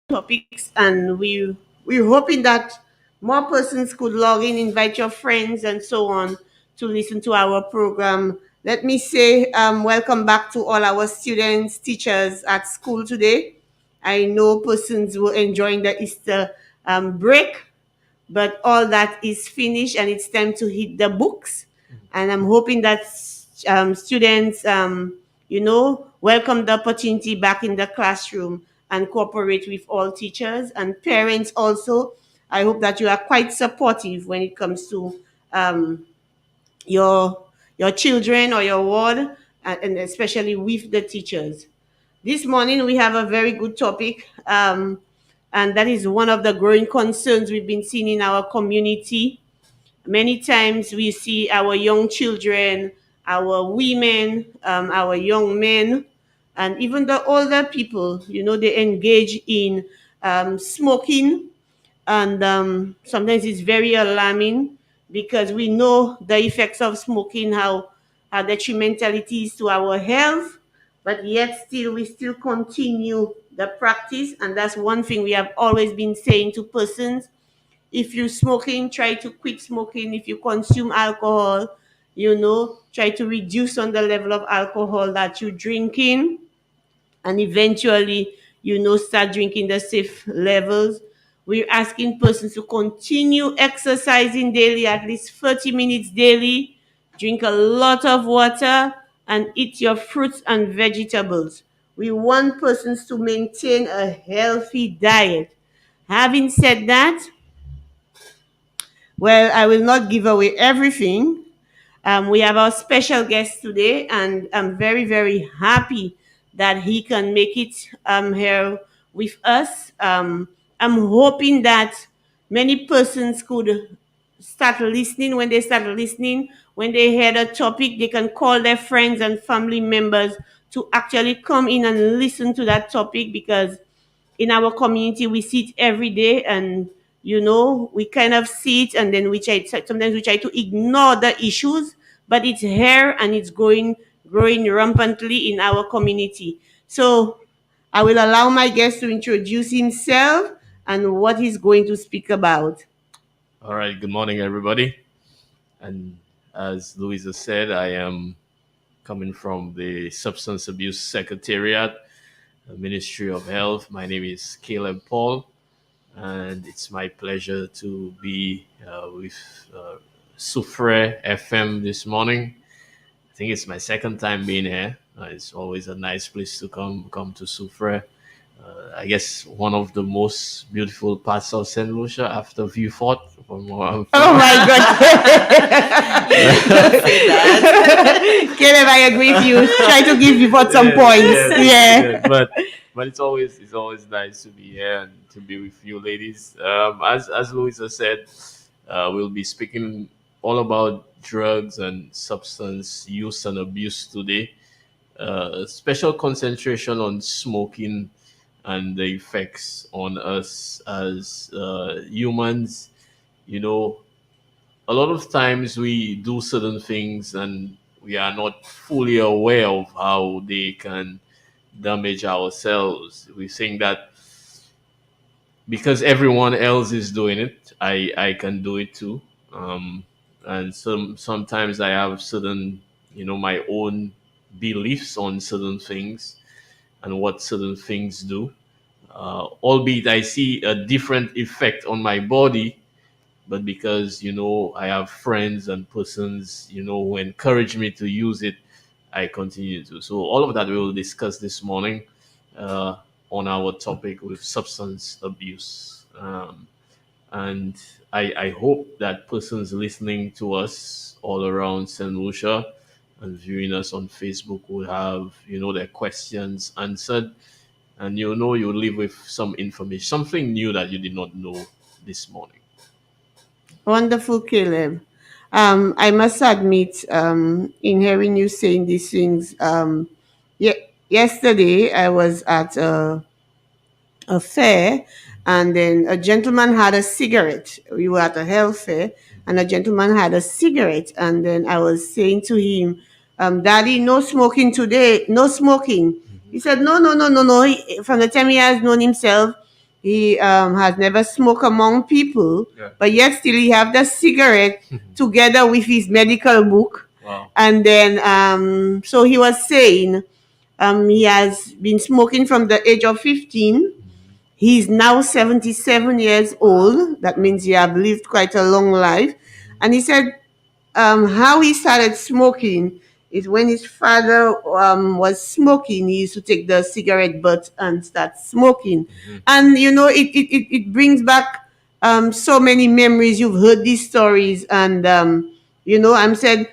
topics, and we're hoping that more persons could log in, invite your friends, and so on to listen to our program. Let me say welcome back to all our students, teachers at school today. I know persons were enjoying the Easter break, but all that is finished and it's time to hit the books. And I'm hoping that students, welcome the opportunity back in the classroom and cooperate with all teachers and parents also. I hope that you are quite supportive when it comes to um, your your children or your ward, and especially with the teachers. This morning we have a very good topic, and that is one of the growing concerns we've been seeing in our community. Many times we see our young children, our women, our young men, and even the older people, they engage in smoking, and sometimes it's very alarming because we know the effects of smoking, how detrimental it is to our health, but yet still we still continue the practice. And that's one thing we have always been saying to persons: if you're smoking, try to quit smoking. If you consume alcohol, try to reduce on the level of alcohol that you're drinking, and eventually, start drinking the safe levels. We're asking persons to continue exercising daily, at least 30 minutes daily, drink a lot of water, and eat your fruits and vegetables. We want persons to maintain a healthy diet. Having said that, well, I will not give away everything. We have our special guest today, and I'm very, very happy that he can make it here with us. I'm hoping that many persons could start listening. When they hear the topic, they can call their friends and family members to actually come in and listen to that topic, because in our community we see it every day, and we kind of see it, and then sometimes we try to ignore the issues, but it's here and it's growing rampantly in our community. So I will allow my guest to introduce himself and what he's going to speak about. All right, good morning, everybody. And as Louisa said, I am coming from the Substance Abuse Secretariat, the Ministry of Health. My name is Caleb Paul, and it's my pleasure to be with Soufre FM this morning. I think it's my second time being here. It's always a nice place to come to Soufre. I guess one of the most beautiful parts of St. Lucia after Vieux Fort, from where I'm Oh from. my God. Don't say that. Caleb, I agree with you. Try to give you for some points. Yeah. But it's always nice to be here and to be with you ladies. As Louisa said, we'll be speaking all about drugs and substance use and abuse today. Special concentration on smoking and the effects on us as humans. You know, a lot of times we do certain things and we are not fully aware of how they can damage ourselves. We think that because everyone else is doing it, I can do it too. And sometimes I have certain, my own beliefs on certain things and what certain things do. Albeit I see a different effect on my body, but because I have friends and persons who encourage me to use it, I continue to. So all of that we will discuss this morning uh, on our topic with substance abuse. And I hope that persons listening to us all around St. Lucia and viewing us on Facebook will have their questions answered, and you'll leave with some information, something new that you did not know this morning. Wonderful, Caleb. I must admit, in hearing you saying these things, yesterday I was at a fair, and then a gentleman had a cigarette. We were at a health fair, and a gentleman had a cigarette, and then I was saying to him, "Daddy, no smoking today, no smoking." He said, "No, no, no, no, no." From the time he has known himself, He has never smoked among people, Yeah. but yet still he have the cigarette together with his medical book. Wow. And then, so he was saying, he has been smoking from the age of 15. He's now 77 years old. That means he have lived quite a long life. And he said, how he started smoking is when his father was smoking. He used to take the cigarette butt and start smoking. And it brings back so many memories. You've heard these stories, and I'm said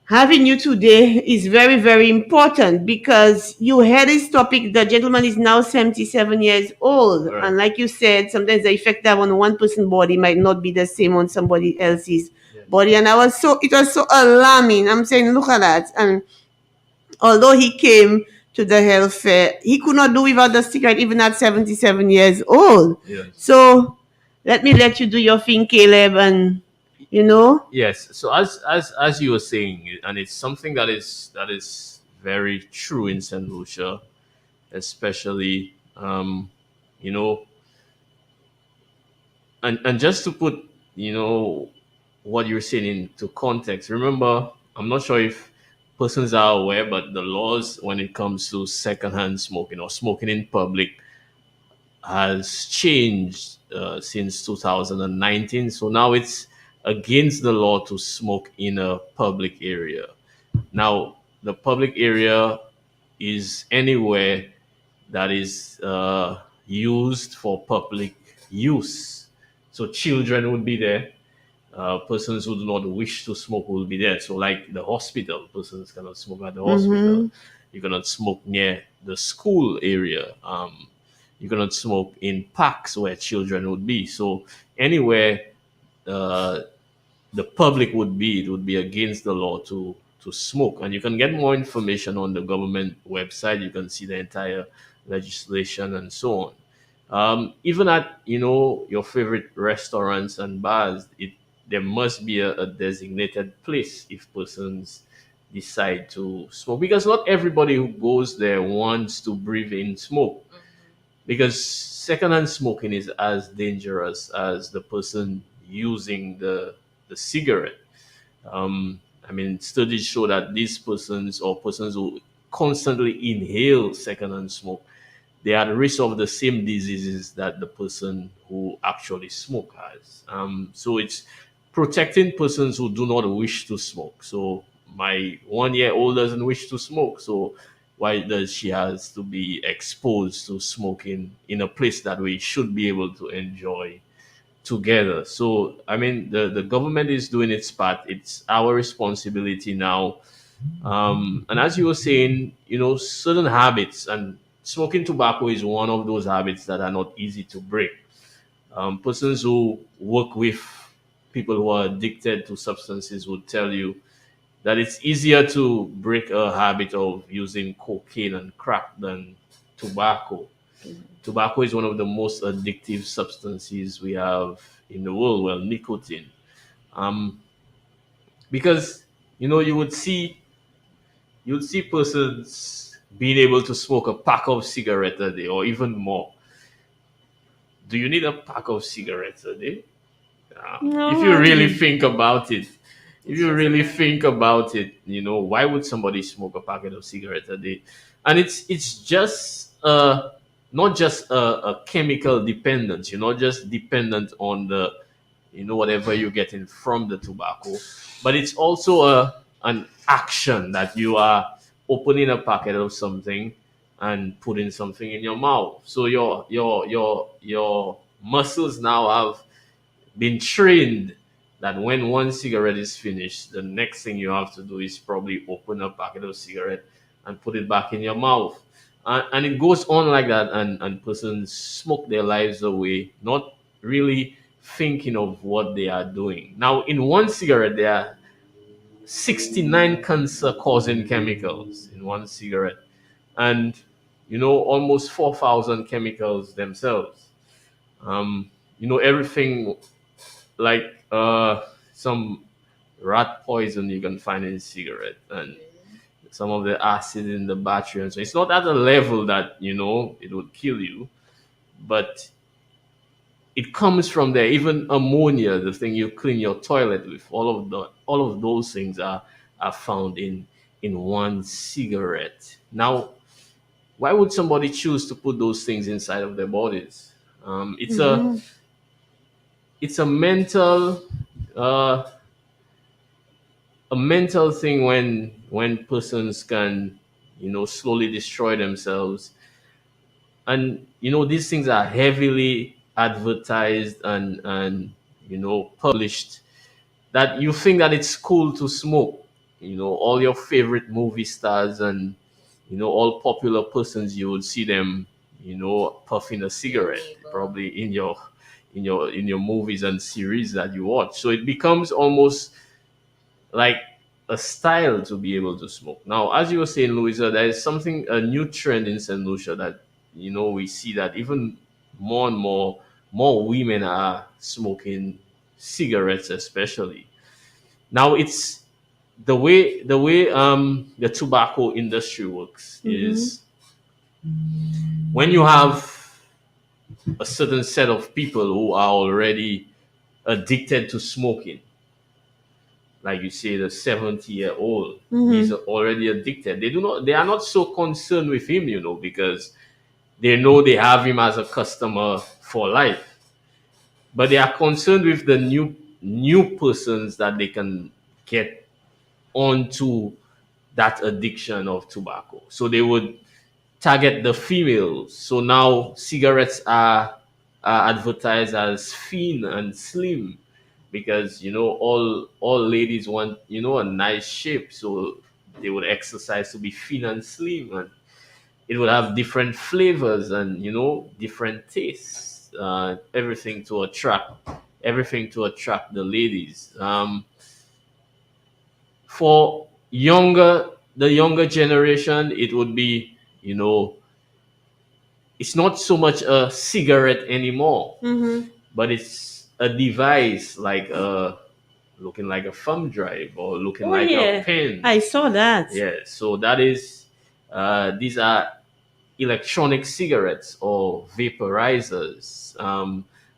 having you today is very, very important because you had this topic. The gentleman is now 77 years old. Right. And like you said, sometimes the effect that on one person's body might not be the same on somebody else's body. And it was so alarming. I'm saying, look at that. And although he came to the health fair, he could not do without the cigarette even at 77 years old. Yes. So let you do your thing, Caleb, and Yes. So as you were saying, and it's something that is very true in Saint Lucia, especially you know, and just to put what you're saying into context. Remember, I'm not sure if persons are aware, but the laws when it comes to secondhand smoking or smoking in public has changed since 2019. So now it's against the law to smoke in a public area. Now, the public area is anywhere that is used for public use. So children would be there. Persons who do not wish to smoke will be there. So, like the hospital, persons cannot smoke at the hospital. You cannot smoke near the school area. You cannot smoke in parks where children would be. So, anywhere uh, the public would be, it would be against the law to smoke. And you can get more information on the government website. You can see the entire legislation and so on. Even at your favorite restaurants and bars, there must be a designated place if persons decide to smoke, because not everybody who goes there wants to breathe in smoke, because secondhand smoking is as dangerous as the person using the cigarette. I mean, studies show that these persons or persons who constantly inhale secondhand smoke, they are at risk of the same diseases that the person who actually smoke has. So it's protecting persons who do not wish to smoke. So my 1 year old doesn't wish to smoke. So why does she has to be exposed to smoking in a place that we should be able to enjoy together? So I mean, the government is doing its part. It's our responsibility now. And as you were saying, certain habits, and smoking tobacco is one of those habits that are not easy to break. Persons who work with people who are addicted to substances would tell you that it's easier to break a habit of using cocaine and crack than tobacco. Tobacco is one of the most addictive substances we have in the world. Well, nicotine. Um, because you would see persons being able to smoke a pack of cigarettes a day or even more. Do you need a pack of cigarettes a day? No, If you really think about it, why would somebody smoke a packet of cigarettes a day? And it's just not just a chemical dependence. You're not just dependent on the whatever you're getting from the tobacco, but it's also an action that you are opening a packet of something and putting something in your mouth. So your muscles now have been trained that when one cigarette is finished, the next thing you have to do is probably open a packet of cigarette and put it back in your mouth. And it goes on like that, and persons smoke their lives away, not really thinking of what they are doing. Now, in one cigarette, there are 69 cancer causing chemicals in one cigarette, and almost 4,000 chemicals themselves. Everything like some rat poison you can find in cigarette, and some of the acid in the battery, and so it's not at a level that it would kill you, but it comes from there. Even ammonia, the thing you clean your toilet with, all of those things are found in one cigarette. Now, why would somebody choose to put those things inside of their bodies? It's Mm-hmm. a mental uh, a mental thing when persons can slowly destroy themselves, and these things are heavily advertised and published, that you think that it's cool to smoke. All your favorite movie stars and all popular persons, you would see them puffing a cigarette, probably in your movies and series that you watch. So it becomes almost like a style to be able to smoke. Now, as you were saying, Louisa, there is something, a new trend in St. Lucia, that we see that even more and more women are smoking cigarettes, especially. Now, it's the tobacco industry works Mm-hmm. is when you have a certain set of people who are already addicted to smoking, like you say, the 70-year-old, he's Mm-hmm. already addicted. They are not so concerned with him, because they know they have him as a customer for life. But they are concerned with the new persons that they can get onto that addiction of tobacco. So they would target the females. So now cigarettes are advertised as thin and slim, because all ladies want a nice shape. So they would exercise to be thin and slim, and it would have different flavors and different tastes. Everything to attract the ladies. For the younger generation, it would be, it's not so much a cigarette anymore, Mm-hmm. but it's a device, like looking like a thumb drive or looking Oh like a yeah, pen. I saw that. Yeah, so that is, these are electronic cigarettes or vaporizers.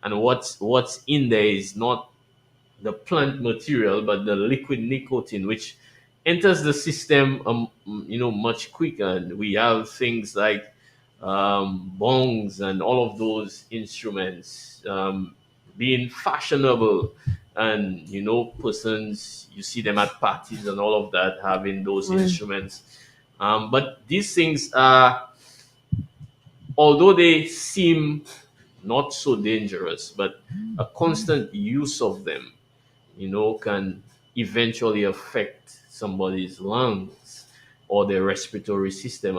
And what's in there is not the plant material, but the liquid nicotine, which enters the system, much quicker. And we have things like bongs and all of those instruments being fashionable, and persons, you see them at parties and all of that, having those Mm. instruments. But these things are, although they seem not so dangerous, but a constant use of them can eventually affect somebody's lungs or their respiratory system.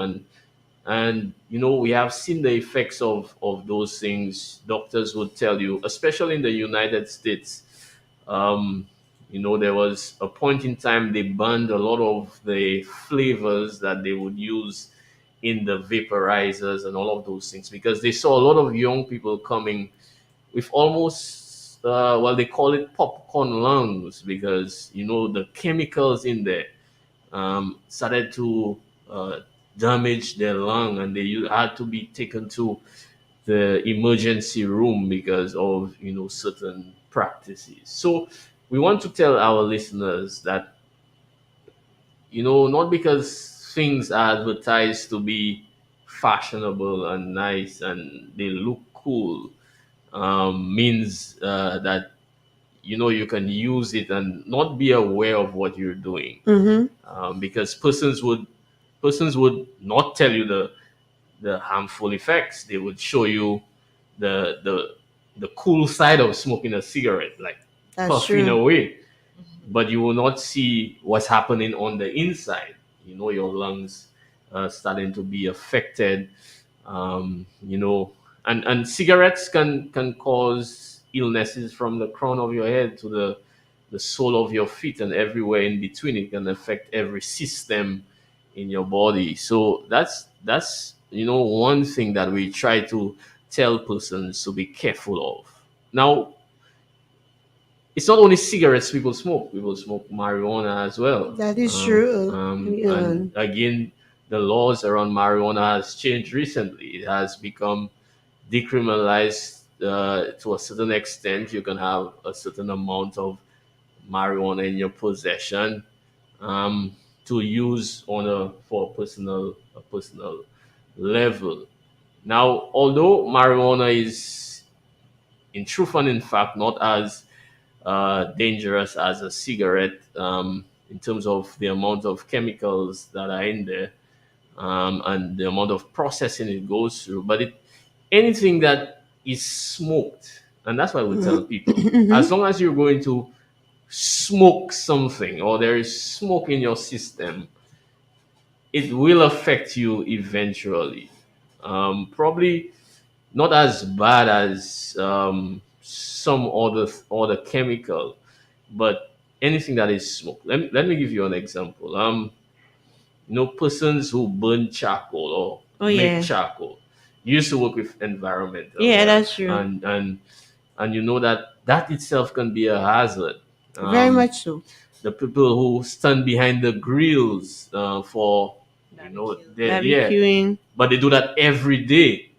And we have seen the effects of those things. Doctors would tell you, especially in the United States. um, there was a point in time they banned a lot of the flavors that they would use in the vaporizers and all of those things, because they saw a lot of young people coming with almost, well, they call it popcorn lungs, because the chemicals in there started to damage their lung, and had to be taken to the emergency room because of certain practices. So we want to tell our listeners that not because things are advertised to be fashionable and nice and they look cool, means that you can use it and not be aware of what you're doing. Mm-hmm. Because persons would not tell you the harmful effects. They would show you the cool side of smoking a cigarette, like That's puffing true. away, but you will not see what's happening on the inside. Your lungs starting to be affected. um, you know and cigarettes can cause illnesses from the crown of your head to the sole of your feet and everywhere in between. It can affect every system in your body. So that's one thing that we try to tell persons to be careful of. Now, it's not only cigarettes people smoke marijuana as well. That is true. And again, the laws around marijuana has changed recently. It has become decriminalized to a certain extent. You can have a certain amount of marijuana in your possession, um, to use on a for a personal level. Now, although marijuana is in truth and in fact not as dangerous as a cigarette, in terms of the amount of chemicals that are in there, and the amount of processing it goes through. But anything that is smoked, and that's why we tell people, as long as you're going to smoke something or there is smoke in your system, it will affect you eventually. Probably not as bad as some other chemical, but anything that is smoke. Let me give you an example. Persons who burn charcoal or Oh make yeah. charcoal used to work with environmental Yeah, health, that's true. and you know that itself can be a hazard. Very Um, much so. the people who stand behind the grills for yeah, Barbecuing. but they do that every day.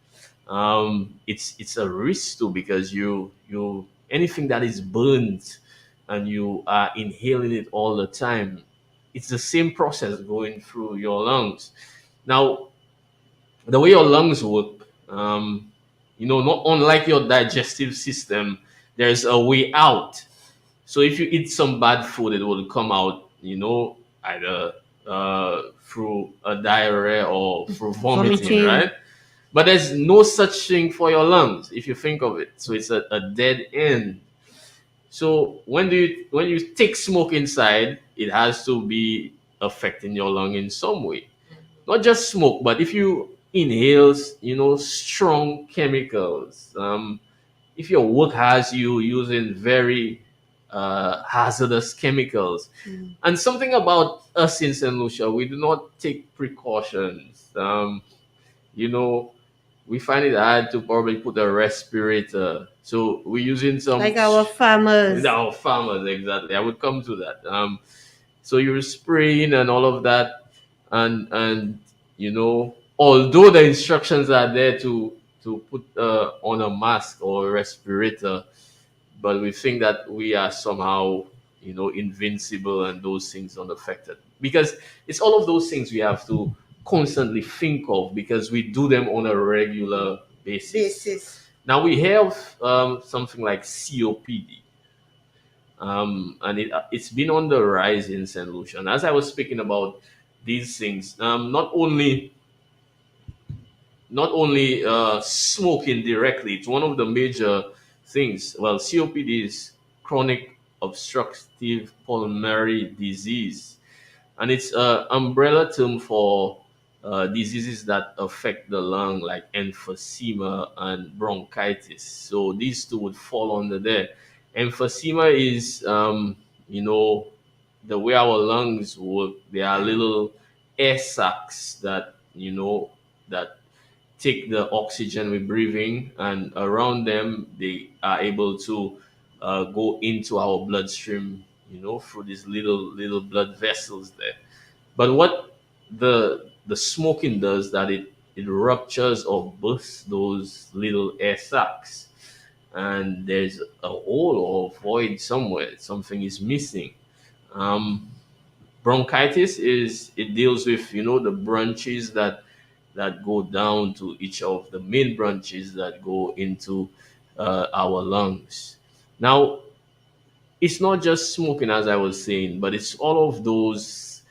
It's a risk too, because you anything that is burnt and you are inhaling it all the time, it's the same process going through your lungs. Now, the way your lungs work, not unlike your digestive system, there's a way out. So if you eat some bad food, it will come out, either through a diarrhea or through vomiting, Vomiting. right? But there's no such thing for your lungs if you think of it. So it's a dead end. So when you take smoke inside, it has to be affecting your lung in some way. Not just smoke, but if you inhale, strong chemicals, if your work has you using very hazardous chemicals, and something about us in St. Lucia, we do not take precautions. You know, we find it hard to probably put a respirator. So we're using Like our with farmers. our farmers, exactly. I would come to that. So you're spraying and all of that, and although the instructions are there to put on a mask or a respirator, but we think that we are somehow invincible and those things unaffected, because it's all of those things we have to constantly think of because we do them on a regular basis. Basis. Now we have something like COPD, and it's been on the rise in St. Lucia. And as I was speaking about these things, not only smoking directly, it's one of the major things. Well, COPD is chronic obstructive pulmonary disease, and it's an umbrella term for diseases that affect the lung, like emphysema and bronchitis. So these two would fall under there. Emphysema is, the way our lungs work. They are little air sacs that take the oxygen we're breathing, and around them they are able to go into our bloodstream, through these little blood vessels there. But what the smoking does, that it ruptures or bursts those little air sacs, and there's a hole or void somewhere. Something is missing. Um, Bronchitis is, it deals with the branches that go down to each of the main branches that go into our lungs. Now, it's not just smoking, as I was saying, but it's all of those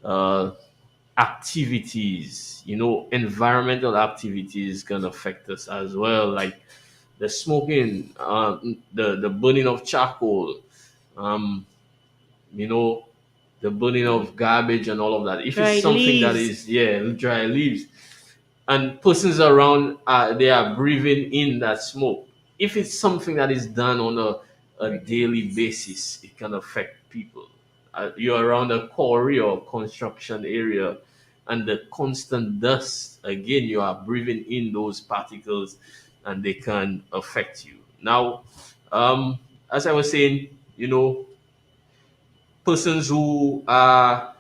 uh, activities. Environmental activities can affect us as well, like the smoking, the burning of charcoal, um, you know, the burning of garbage and all of that. If it's Dry something that leaves. is, yeah, dry leaves, and persons around, they are breathing in that smoke. If it's something that is done on a daily basis, it can affect people. You're around a quarry or construction area, and the constant dust, again, you are breathing in those particles, and they can affect you. Now, as I was saying, persons who are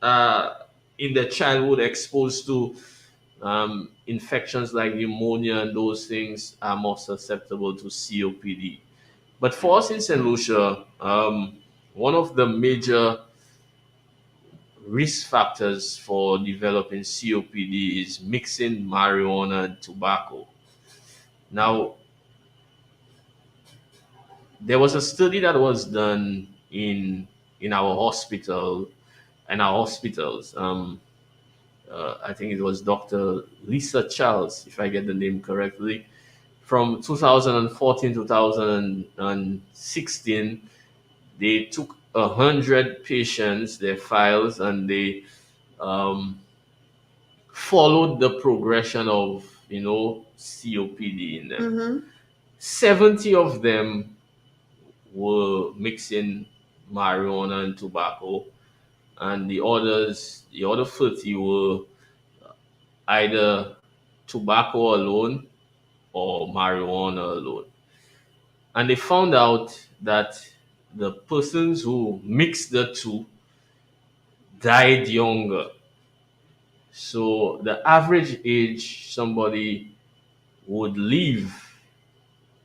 uh, in their childhood exposed to Infections like pneumonia and those things are more susceptible to COPD. But for us in St. Lucia, one of the major risk factors for developing COPD is mixing marijuana and tobacco. Now, there was a study that was done in our hospital and our hospitals. I think it was Dr. Lisa Charles, if I get the name correctly, from 2014 to 2016. They took 100 patients, their files, and they um, followed the progression of COPD in them. Mm-hmm. 70 of them were mixing marijuana and tobacco, and the other 30 were either tobacco alone or marijuana alone. And they found out that the persons who mixed the two died younger. So the average age somebody would live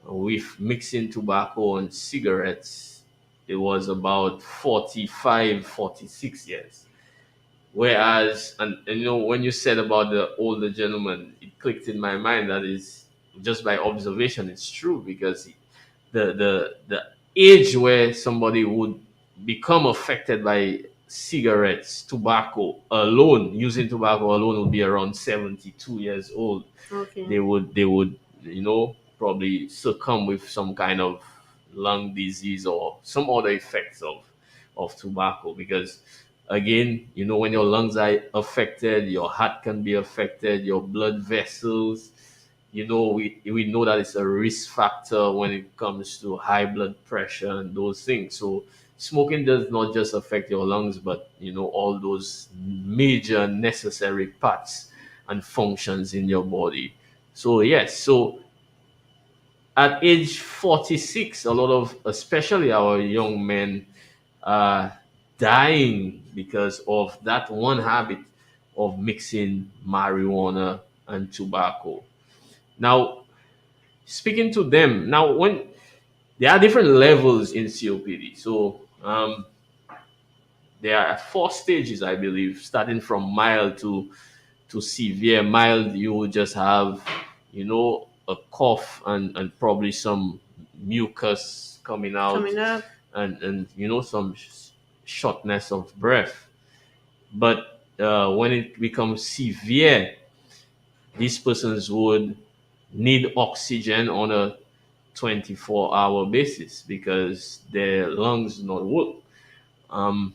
with mixing tobacco and cigarettes, it was about 45, 46 years. Whereas, and when you said about the older gentleman, it clicked in my mind that is just by observation, it's true because the age where somebody would become affected by cigarettes, tobacco alone, using tobacco alone would be around 72 years old. Okay. They would probably succumb with some kind of lung disease or some other effects of tobacco, because again, when your lungs are affected, your heart can be affected, your blood vessels, we know that it's a risk factor when it comes to high blood pressure and those things. So smoking does not just affect your lungs, but all those major necessary parts and functions in your body. So yes, so at age 46, a lot of, especially our young men, are dying because of that one habit of mixing marijuana and tobacco. Now, speaking to them, now when there are different levels in COPD, so there are 4 stages, I believe, starting from mild to severe. Mild, you will just have, a cough and probably some mucus coming out, Coming up. and some shortness of breath. But when it becomes severe, these persons would need oxygen on a 24-hour basis because their lungs do not work. Um,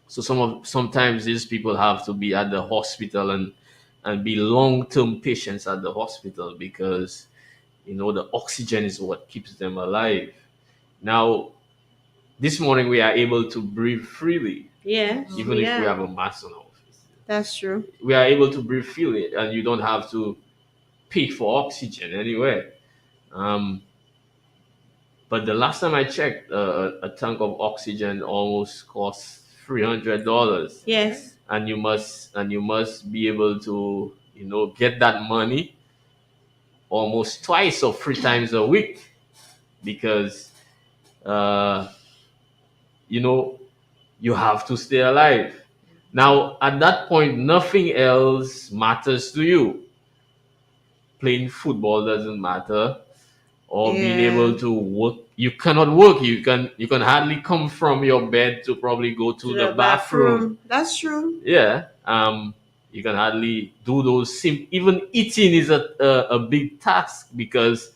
so sometimes these people have to be at the hospital and be long-term patients at the hospital because the oxygen is what keeps them alive. Now, this morning we are able to breathe freely, Yes, even we if we are. have a mask on our face. That's true. We are able to breathe freely, and you don't have to pay for oxygen anywhere. Um, but the last time I checked, a tank of oxygen almost costs $300, Yes. and you must be able to get that money almost twice or 3 times a week because uh, you know you have to stay alive. Now, at that point, nothing else matters to you. Playing football doesn't matter, or being Yeah. able to work. You cannot work. You can hardly come from your bed to probably go To to the the bathroom. bathroom. That's true. Yeah. You can hardly do those even eating is a big task because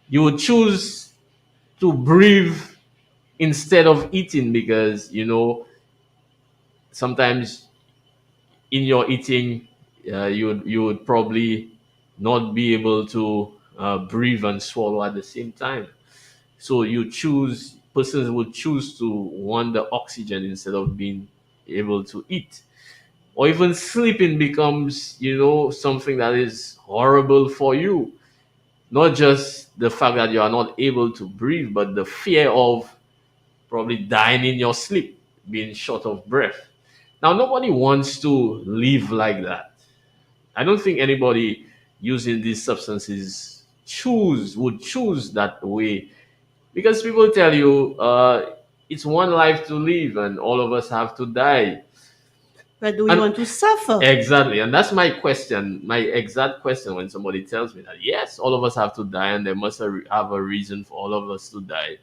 you would choose to breathe instead of eating because sometimes in your eating, you would probably not be able to breathe and swallow at the same time. So persons would choose to want the oxygen instead of being able to eat. Or even sleeping becomes, something that is horrible for you. Not just the fact that you are not able to breathe, but the fear of probably dying in your sleep, being short of breath. Now, nobody wants to live like that. I don't think anybody using these substances would choose that way, because people tell you it's one life to live and all of us have to die. But do we And want to suffer? exactly, and that's my question, my exact question when somebody tells me that yes, all of us have to die and there must have a reason for all of us to die.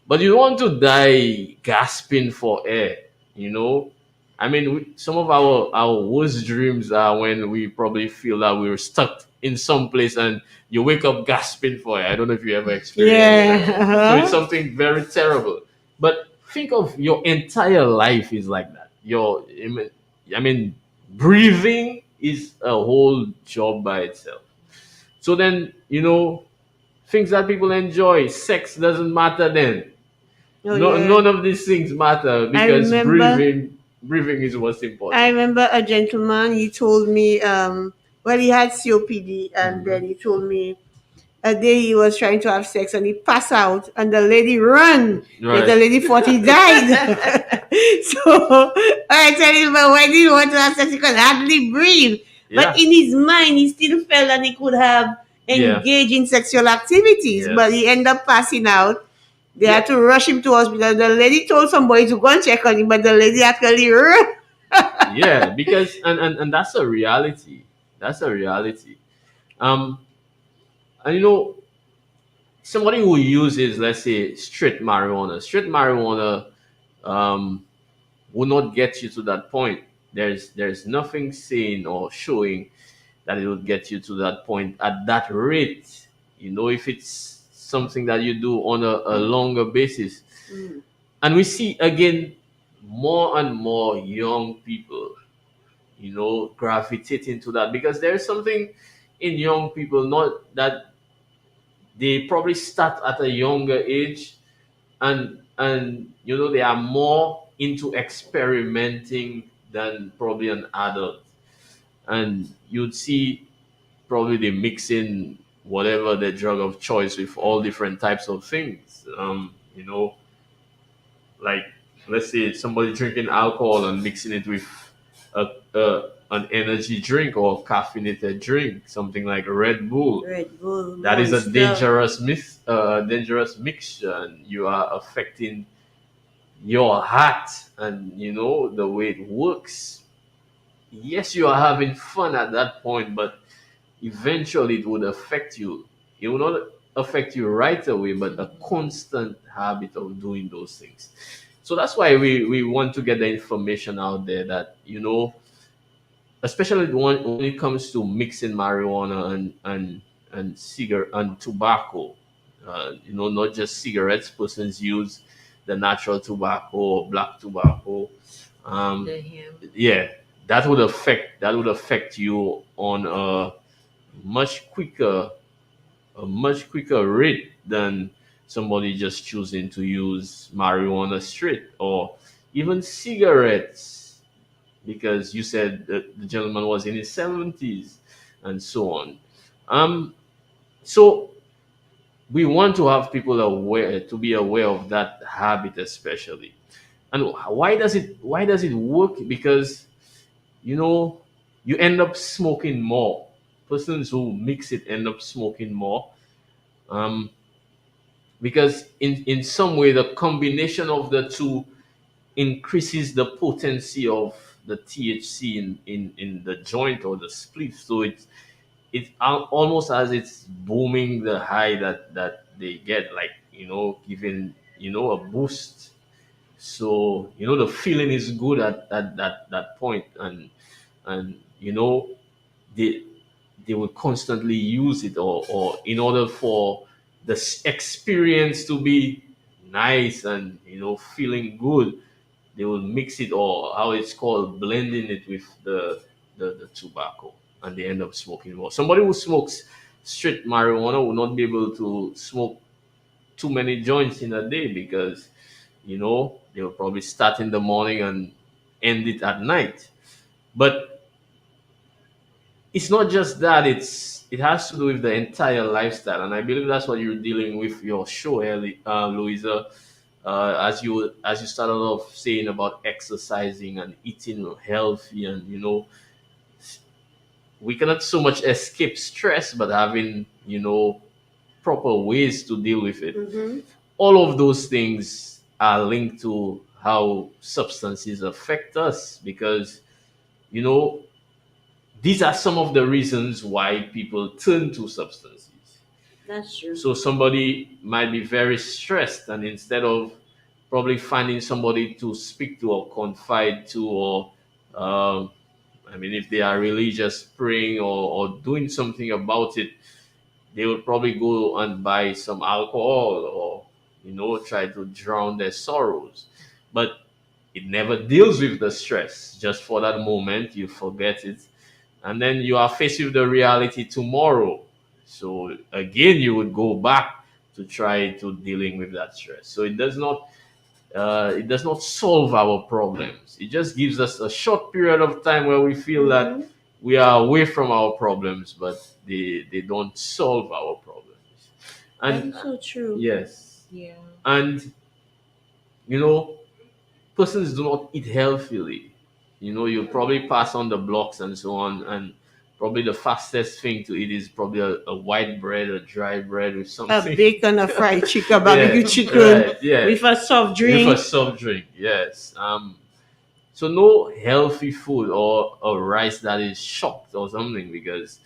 But you don't want to die gasping for air, you know? I mean, some of our worst dreams are when we probably feel that we're stuck in some place and you wake up gasping for air. I don't know if you ever experienced Yeah. that. So it's something very terrible. But think of your entire life is like that. I mean, breathing is a whole job by itself. So then, things that people enjoy, sex doesn't matter then. Oh No, yeah. none of these things matter I because remember breathing is what's I important. remember a gentleman, he told me, well, he had COPD, and Hmm. then he told me a day he was trying to have sex and he passed out, and the lady run. Yet Right. the lady thought he died. So I tell him, but why did he want to have sex? He could hardly breathe. But Yeah. in his mind, he still felt that he could have Yeah. engaged in sexual activities, but he Yes. ended up passing out. They Yeah. had to rush him to hospital. The lady told somebody to go and check on him, but the lady actually ran. Yeah. Because and that's a reality. That's a reality. Um. And somebody who uses, let's say, straight marijuana, um, will not get you to that point. There's nothing saying or showing that it will get you to that point at that rate. If it's something that you do on a longer basis. Mm. And we see again more and more young people, gravitating to that, because there's something in young people, not that they probably start at a younger age, and they are more into experimenting than probably an adult. And you'd see probably they mix in whatever the drug of choice with all different types of things. Like, let's say somebody drinking alcohol and mixing it with an energy drink or caffeinated drink, something like Red Bull. Red Bull, That is a Monster. dangerous mixture, and you are affecting your heart and the way it works. Yes, you are having fun at that point, but eventually it would affect you. It will not affect you right away, but a constant habit of doing those things. So that's why we want to get the information out there that, especially when it comes to mixing marijuana and cigarette and tobacco. Not just cigarettes. Persons use the natural tobacco or black tobacco. Um, The him. yeah, that would affect you on much quicker a much quicker rate than somebody just choosing to use marijuana straight, or even cigarettes, because you said that the gentleman was in his 70s and so on. So we want to have people aware to be aware of that habit, especially. And why does it work? Because you know you end up smoking more. Persons who mix it end up smoking more, um, because in some way the combination of the two increases the potency of the THC in the joint or the spliff. So almost as it's booming the high that they get, like, giving a boost. So the feeling is good at that point, and they they will constantly use it, or in order for the experience to be nice and feeling good, they will mix it, or how it's called, blending it with the tobacco, and they end up smoking more. Somebody who smokes straight marijuana will not be able to smoke too many joints in a day, because they'll probably start in the morning and end it at night. But it's not just that, it has to do with the entire lifestyle, and I believe that's what you're dealing with your show, Louisa. As you started off saying about exercising and eating healthy, and we cannot so much escape stress, but having, proper ways to deal with it. Mm-hmm. All of those things are linked to how substances affect us, because, you know, these are some of the reasons why people turn to substances. That's true. So somebody might be very stressed, and instead of probably finding somebody to speak to or confide to, or um, I mean, if they are religious, praying or doing something about it, they would probably go and buy some alcohol, or, try to drown their sorrows. But it never deals with the stress. Just for that moment, you forget it, and then you are faced with the reality tomorrow. So again, you would go back to try to dealing with that stress. So it does not solve our problems. It just gives us a short period of time where we feel that Mm-hmm. we are away from our problems, but they don't solve our problems. That And is so true. yes, Yeah. and you know, persons do not eat healthily. You probably pass on the blocks and so on, and probably the fastest thing to eat is probably a white bread, a dry bread with A something. bacon, a fried chicken, Yeah, barbecue chicken right, yeah, with a soft with a drink. soft drink. Yes. So no healthy food or a rice that is shocked or something, because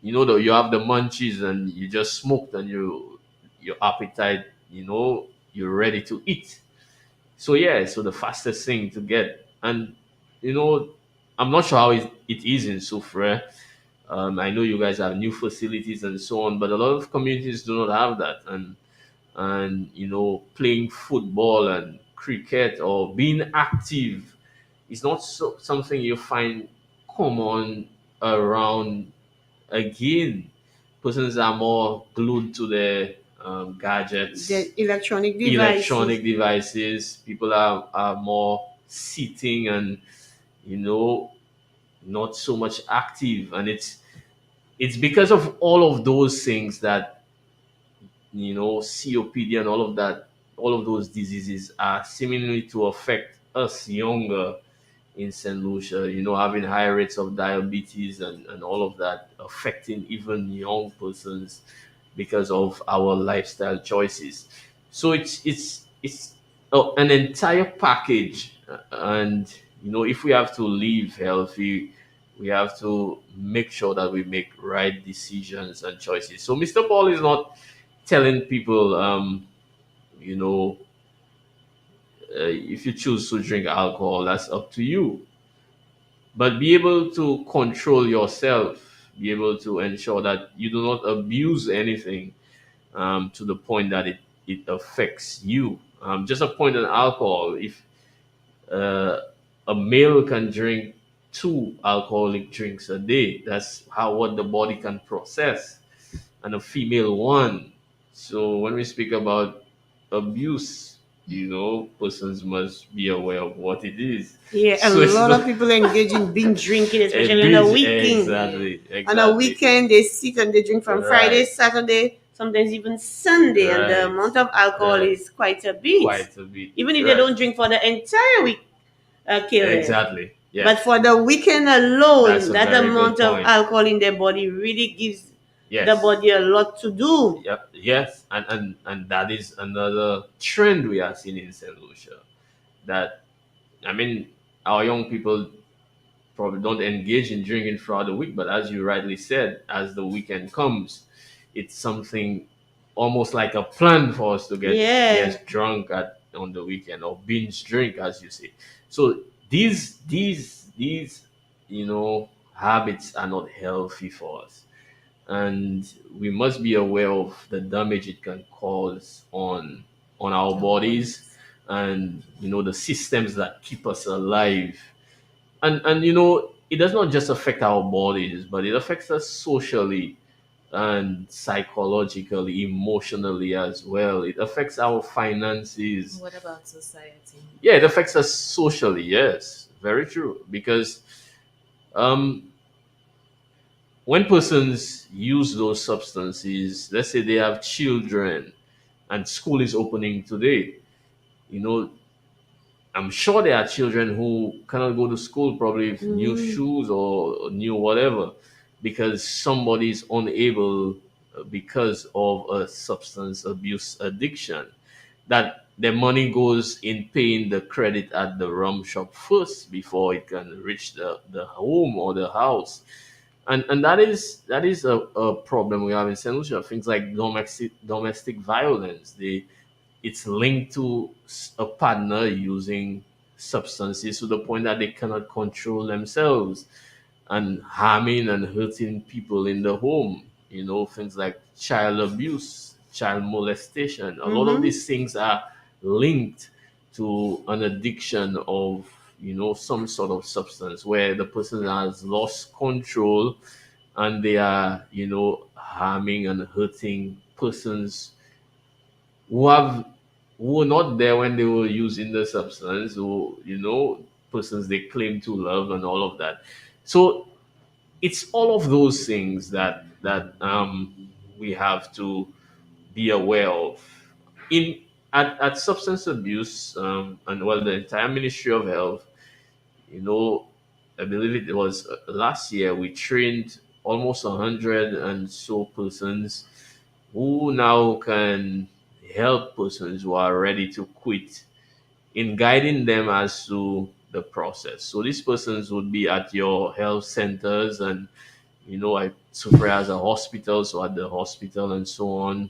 though you have the munchies and you just smoked and your appetite, you're ready to eat. So yeah, so the fastest thing to get, and you know, I'm not sure how it is in Sufre. I know you guys have new facilities and so on, but a lot of communities do not have that, and playing football and cricket or being active is not something you find common around. Again, persons are more glued to their gadgets, The electronic devices. electronic devices. People are more sitting and, you know not so much active, and it's because of all of those things that, COPD and all of that, all of those diseases are seemingly to affect us younger in St. Lucia, having high rates of diabetes and all of that, affecting even young persons because of our lifestyle choices. So it's an entire package, and if we have to live healthy, we have to make sure that we make right decisions and choices. So Mr. Paul is not telling people, you know, if you choose to drink alcohol, that's up to you. But be able to control yourself, be able to ensure that you do not abuse anything, to the point that it affects you. Just a point on alcohol: if uh, a male can drink two alcoholic drinks a day, that's how what the body can process, and a female one. So when we speak about abuse, persons must be aware of what it is. Yeah, a So it's lot not of people engage in binge drinking, a especially on a binge. weekend. Exactly, On a exactly. weekend, they sit and they drink from Friday, Right, Saturday, sometimes even Sunday, and the right, amount of alcohol right. is quite a bit. Quite a bit. Even if they Right. don't drink for the entire week, kill them. Exactly. But Yes. for the weekend That's alone, a that very good amount of point. alcohol in their body really gives the Yes. body a lot to do. Yep. Yes. And that is another trend we are seeing in St. Lucia. That, I mean, our young people probably don't engage in drinking throughout the week, but as you rightly said, as the weekend comes, it's something almost like a plan for us to get, Yeah, yes, drunk on the weekend, or binge drink, as you say. So these habits are not healthy for us, and we must be aware of the damage it can cause on our Our bodies, bodies. and the systems that keep us alive. And it does not just affect our bodies, but it affects us socially and psychologically, emotionally as well. It affects our finances. What about society? Yeah, it affects us socially. Yes, very true. Because um, when persons use those substances, let's say they have children and school is opening today, you know, I'm sure there are children who cannot go to school probably with new Mm-hmm. shoes or new whatever because somebody is unable because of a substance abuse addiction that the money goes in paying the credit at the rum shop first before it can reach the home or the house. And that is a problem we have in St. Lucia. Things like domestic violence. It's linked to a partner using substances to the point that they cannot control themselves and harming and hurting people in the home. Things like child abuse, child molestation. A lot of Mm-hmm. these things are linked to an addiction of, some sort of substance where the person has lost control and they are, harming and hurting persons who have who were not there when they were using the substance, who, persons they claim to love and all of that. So it's all of those things that we have to be aware of in at substance abuse, and well, the entire Ministry of Health. you know I believe it was last year we trained almost 100 and so persons who now can help persons who are ready to quit in guiding them as to the process. So these persons would be at your health centers, and I suffer as a hospital, so at the hospital and so on.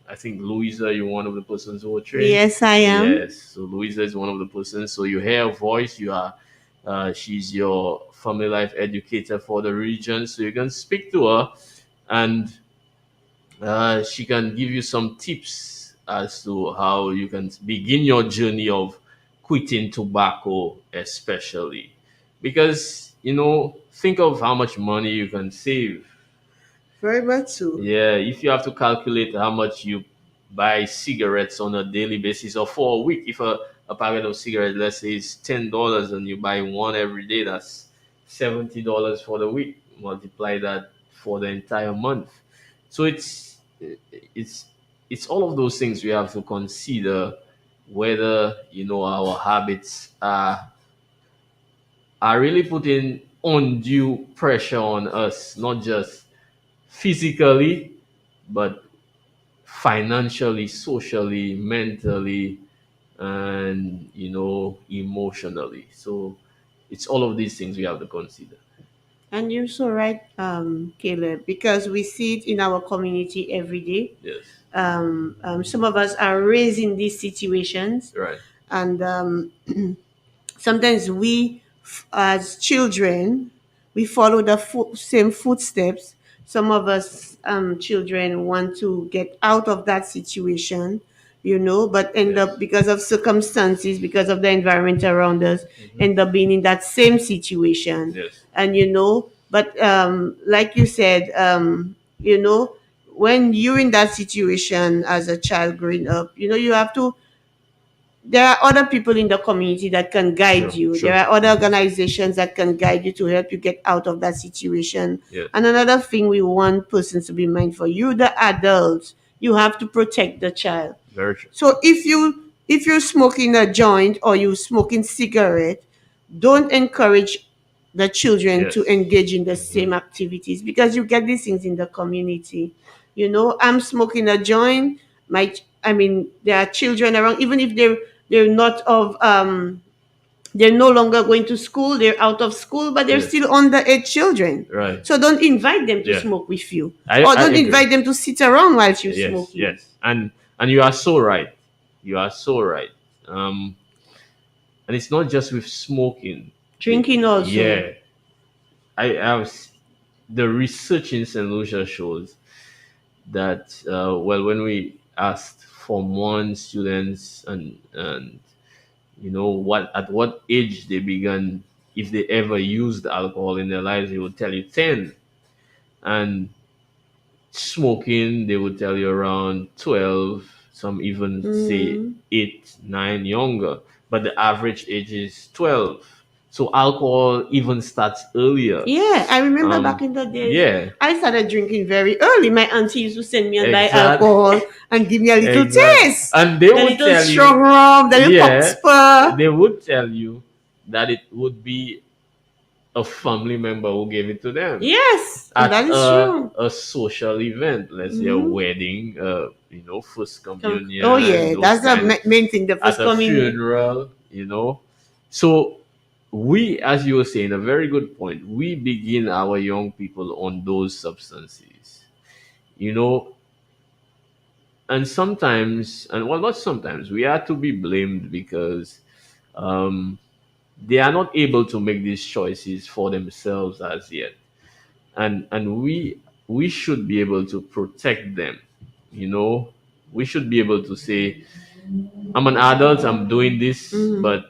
I think Louisa, you're one of the persons who were trained. Yes, I am. Yes, so Louisa is one of the persons. So you hear her voice. She's your family life educator for the region, so you can speak to her, and she can give you some tips as to how you can begin your journey of quitting tobacco, especially because think of how much money you can save. Very much so. Yeah, if you have to calculate how much you buy cigarettes on a daily basis or for a week, if a packet of cigarettes, let's say, is $10 and you buy one every day, that's $70 for the week. Multiply that for the entire month. So it's it's all of those things we have to consider whether our habits are really putting undue pressure on us, not just physically, but financially, socially, mentally, and emotionally. So it's all of these things we have to consider. And you're so right, Caleb, because we see it in our community every day. Yes. Some of us are raised in these situations, Right. and sometimes as children, we follow the same footsteps. Some of us children want to get out of that situation, but end Yes. up, because of circumstances, because of the environment around us, Hmm. end up being in that same situation. Yes. And but like you said, when you're in that situation as a child growing up, you have to there are other people in the community that can guide Sure. you. There Sure. are other Hmm. organizations that can guide you to help you get out of that situation. Yes. And another thing we want persons to be mindful, you the adults, you have to protect the child. Very true. So if you're smoking a joint or you smoking cigarette, don't encourage the children to Yes. engage in the Hmm. same activities, because you get these things in the community. I'm smoking a joint. There are children around, even if they're not of they're no longer going to school, they're out of school, but they're Yes. still underage children. Right. So don't invite them to Yeah. smoke with you, or I don't agree. invite them to sit around while you're Yes. smoking. Yes. And you are so right. You are so right. And it's not just with smoking. Drinking also. Yeah, I was the research in St. Lucia shows that well, when we asked Form 1 students and what age they began, if they ever used alcohol in their lives, they would tell you 10, and smoking they would tell you around 12. Some even say Mm, 8, 9, younger, but the average age is 12. So alcohol even starts earlier. Yeah, I remember back in the days, Yeah, I started drinking very early. My auntie used to send me and buy exact, alcohol and give me a little exact. taste. And they The would little tell strong you, rum, the little yeah, cockspur. they would tell you that it would be a family member who gave it to them Yes, and at that is true. a social event, let's say a Mm-hmm. wedding, first Oh communion, yeah, those that's the kind, main thing. The at first a communion. funeral. So we, as you were saying, a very good point. We begin our young people on those substances, you know, and sometimes, and well, not sometimes, we are to be blamed because um, they are not able to make these choices for themselves as yet, and we should be able to protect them. You know, we should be able to say, "I'm an adult. I'm doing this," Mm-hmm. but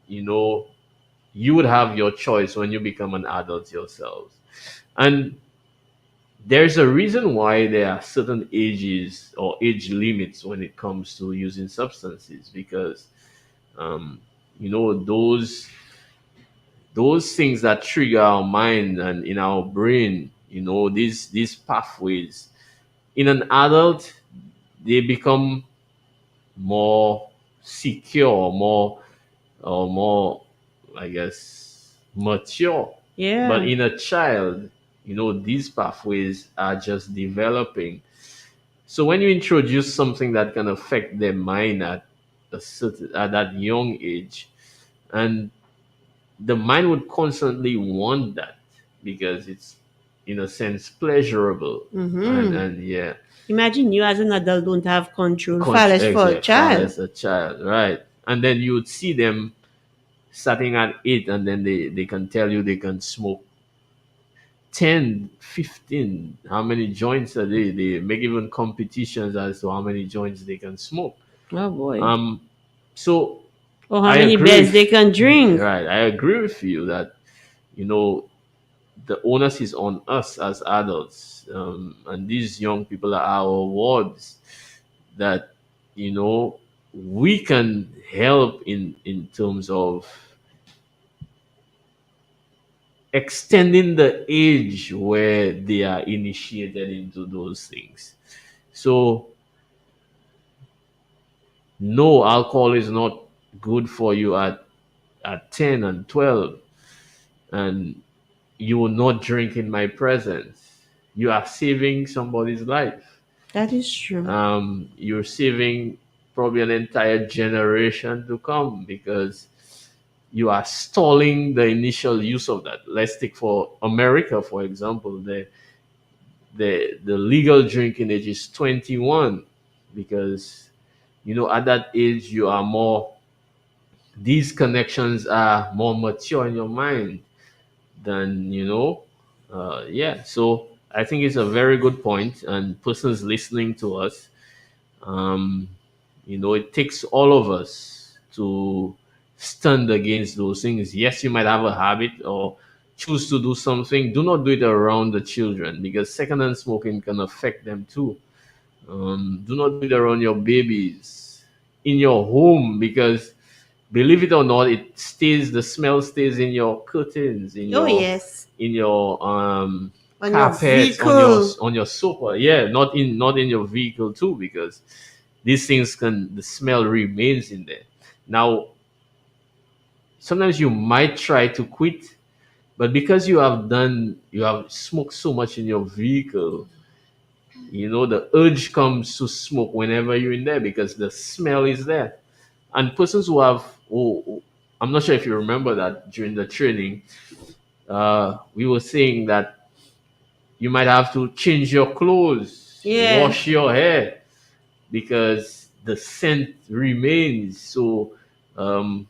you know, you would have your choice when you become an adult yourselves. And there's a reason why there are certain ages or age limits when it comes to using substances because um, those things that trigger our mind and in our brain, these pathways in an adult, they become more secure, more, I guess, mature. But Yeah, in a child, these pathways are just developing. So when you introduce something that can affect their mind at that young age, and the mind would constantly want that because it's in a sense pleasurable, and mm-hmm. and yeah, Imagine you as an adult don't have control, far less for a exact far child. as a child, right? And then you would see them starting at 8, and then they can tell you they can smoke 10, 15. How many joints a day? They make even competitions as to how many joints they can smoke. Oh boy. um so Or how I many agree beers they with can drink. right, I agree with you that you know the onus is on us as adults, and these young people are our wards, that you know we can help in terms of extending the age where they are initiated into those things. So no, alcohol is not good for you at 10 and 12, and you will not drink in my presence. You are saving somebody's life. That is true. You're saving probably an entire generation to come because you are stalling the initial use of that. Let's take for America, for example, the legal drinking age is 21 because at that age you are more, these connections are more mature in your mind than yeah. So I think it's a very good point, and persons listening to us, um, it takes all of us to stand against those things. Yes, you might have a habit or choose to do something. Do not do it around the children because secondhand smoking can affect them too. Do not do it around your babies, in your home, because believe it or not, the smell stays in your curtains, Oh yes. in your On your carpets, on your vehicle. sofa. Yeah, not in your vehicle too, because these things the smell remains in there. Now, sometimes you might try to quit, but because you have smoked so much in your vehicle, the urge comes to smoke whenever you're in there because the smell is there. And persons I'm not sure if you remember that during the training, we were saying that you might have to change your clothes, Yeah. wash your hair, because the scent remains. So um,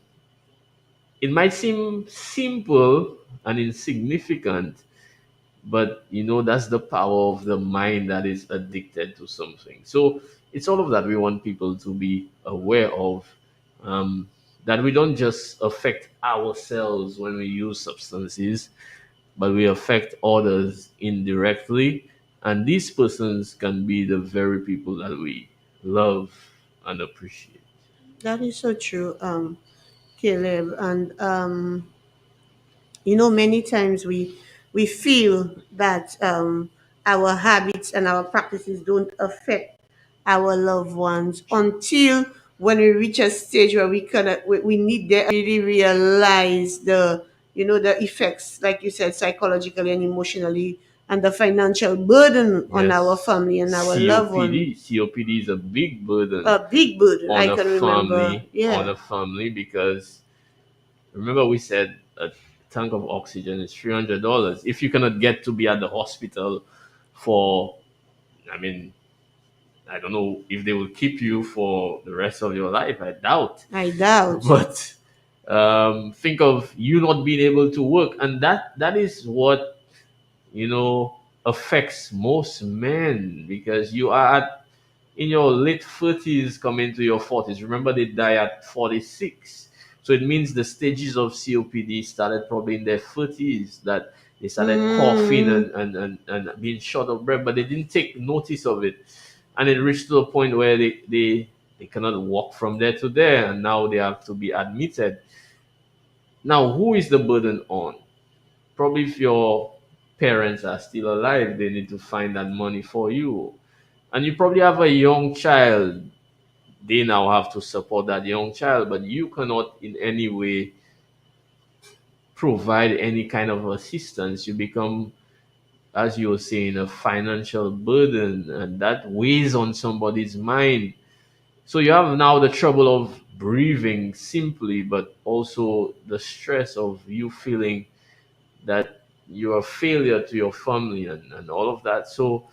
it might seem simple and insignificant, but that's the power of the mind that is addicted to something. So it's all of that we want people to be aware of, um, that we don't just affect ourselves when we use substances, but we affect others indirectly, and these persons can be the very people that we love and appreciate. That is so true, Caleb. And Many times we feel that our habits and our practices don't affect our loved ones until when we reach a stage where we need them really realize the effects, like you said, psychologically and emotionally, and the financial burden on our Yes, family and our loved one. COPD is a big burden A big burden, I on a can remember. family, Yeah. because remember we said a tank of oxygen is $300. If you cannot get to be at the hospital for, I mean, I don't know if they will keep you for the rest of your life. I doubt. I doubt. But think of you not being able to work, and that is what you know affects most men, because you are in your late 30s coming to your 40s. Remember, they die at 46. So it means the stages of COPD started probably in their 30s, that they started coughing Mm. and being short of breath, but they didn't take notice of it. And it reached to a point where they cannot walk from there to there, and now they have to be admitted. Now, who is the burden on? Probably if your parents are still alive, they need to find that money for you. And you probably have a young child, they now have to support that young child, but you cannot in any way provide any kind of assistance. You become, as you were saying, a financial burden, and that weighs on somebody's mind. So you have now the trouble of breathing simply, but also the stress of you feeling that you're a failure to your family, and all of that. So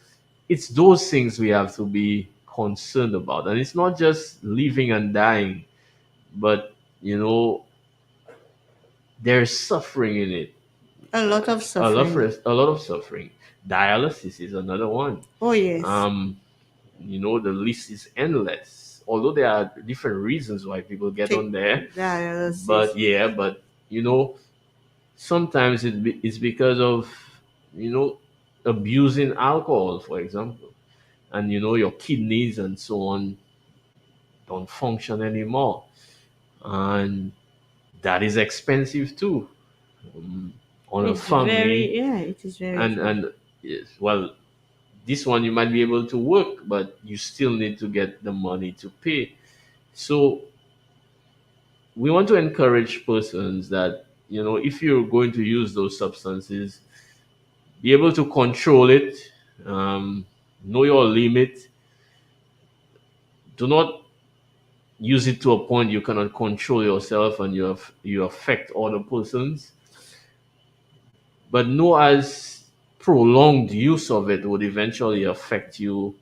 it's those things we have to be concerned about. And it's not just living and dying, but you know there's suffering in it. A lot of suffering. A lot of suffering. Dialysis is another one. Oh, yes. um the list is endless, although there are different reasons why people get on Take there. dialysis. But yeah, but sometimes it's because of you know abusing alcohol, for example, and your kidneys and so on don't function anymore, and that is expensive too, on a It's very, family. yeah, it is very expensive. And yes, well, this one you might be able to work, but you still need to get the money to pay. So we want to encourage persons that if you're going to use those substances, be able to control it, know your limit. Do not use it to a point you cannot control yourself and you affect other persons. But know as prolonged use of it would eventually affect you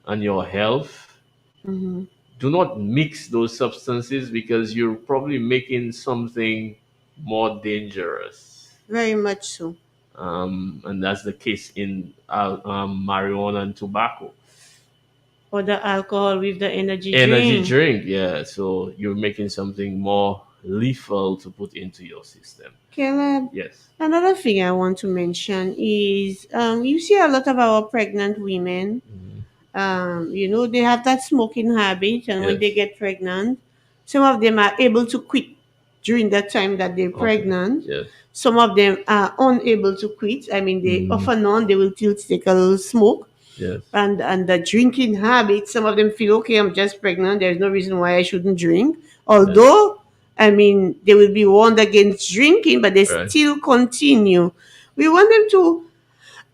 and your health. Hmm. Do not mix those substances, because you're probably making something more dangerous. Very much so. And that's the case in marijuana and tobacco. Or the alcohol with the energy Energy drink. drink, yeah. So you're making something more lethal to put into your system. Caleb, Yes. another thing I want to mention is you see a lot of our pregnant women, Mhm. they have that smoking habit, and when they Yes. get pregnant, some of them are able to quit during that time that they're Okay. pregnant. Yes. Some of them are unable to quit. I mean, they off Mm. and on, they will still take a little smoke. Yes. And the drinking habit, some of them feel, okay, I'm just pregnant, there's no reason why I shouldn't drink. Although, I mean, they will be warned against drinking, but they Right. still continue. We want them to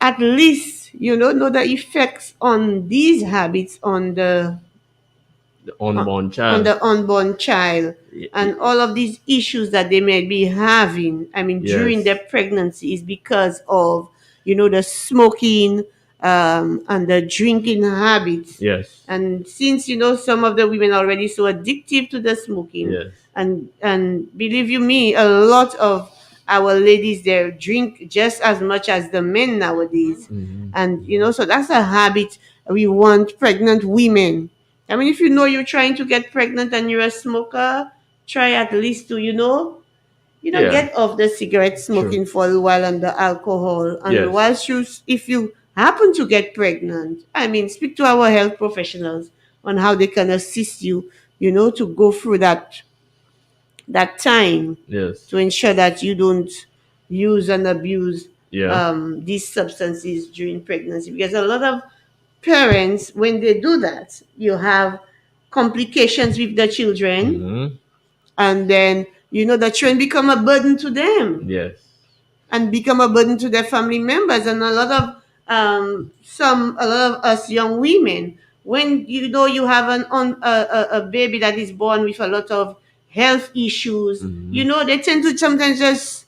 at least, know the effects on these habits The unborn on child. the unborn child, and all of these issues that they may be having, I mean, during Yes. their pregnancy, is because of, the smoking, and the drinking habits. Yes. And since, some of the women are already so addictive to the smoking, Yes. and believe you me, a lot of our ladies there drink just as much as the men nowadays. Mhm. And, Mhm. so that's a habit we want pregnant women. I mean, if you know you're trying to get pregnant and you're a smoker, try at least to, Yeah. get off the cigarette True. smoking for a while and the alcohol. And Yes. if you happen to get pregnant, I mean, speak to our health professionals on how they can assist you, to go through that time, Yes. to ensure that you don't use and abuse Yeah. these substances during pregnancy, because a lot of parents, when they do that, you have complications with the children, Mm-hmm. and then the children become a burden to them Yes. and become a burden to their family members. And a lot of us young women, when you have a baby that is born with a lot of health issues, Mm-hmm. they tend to sometimes just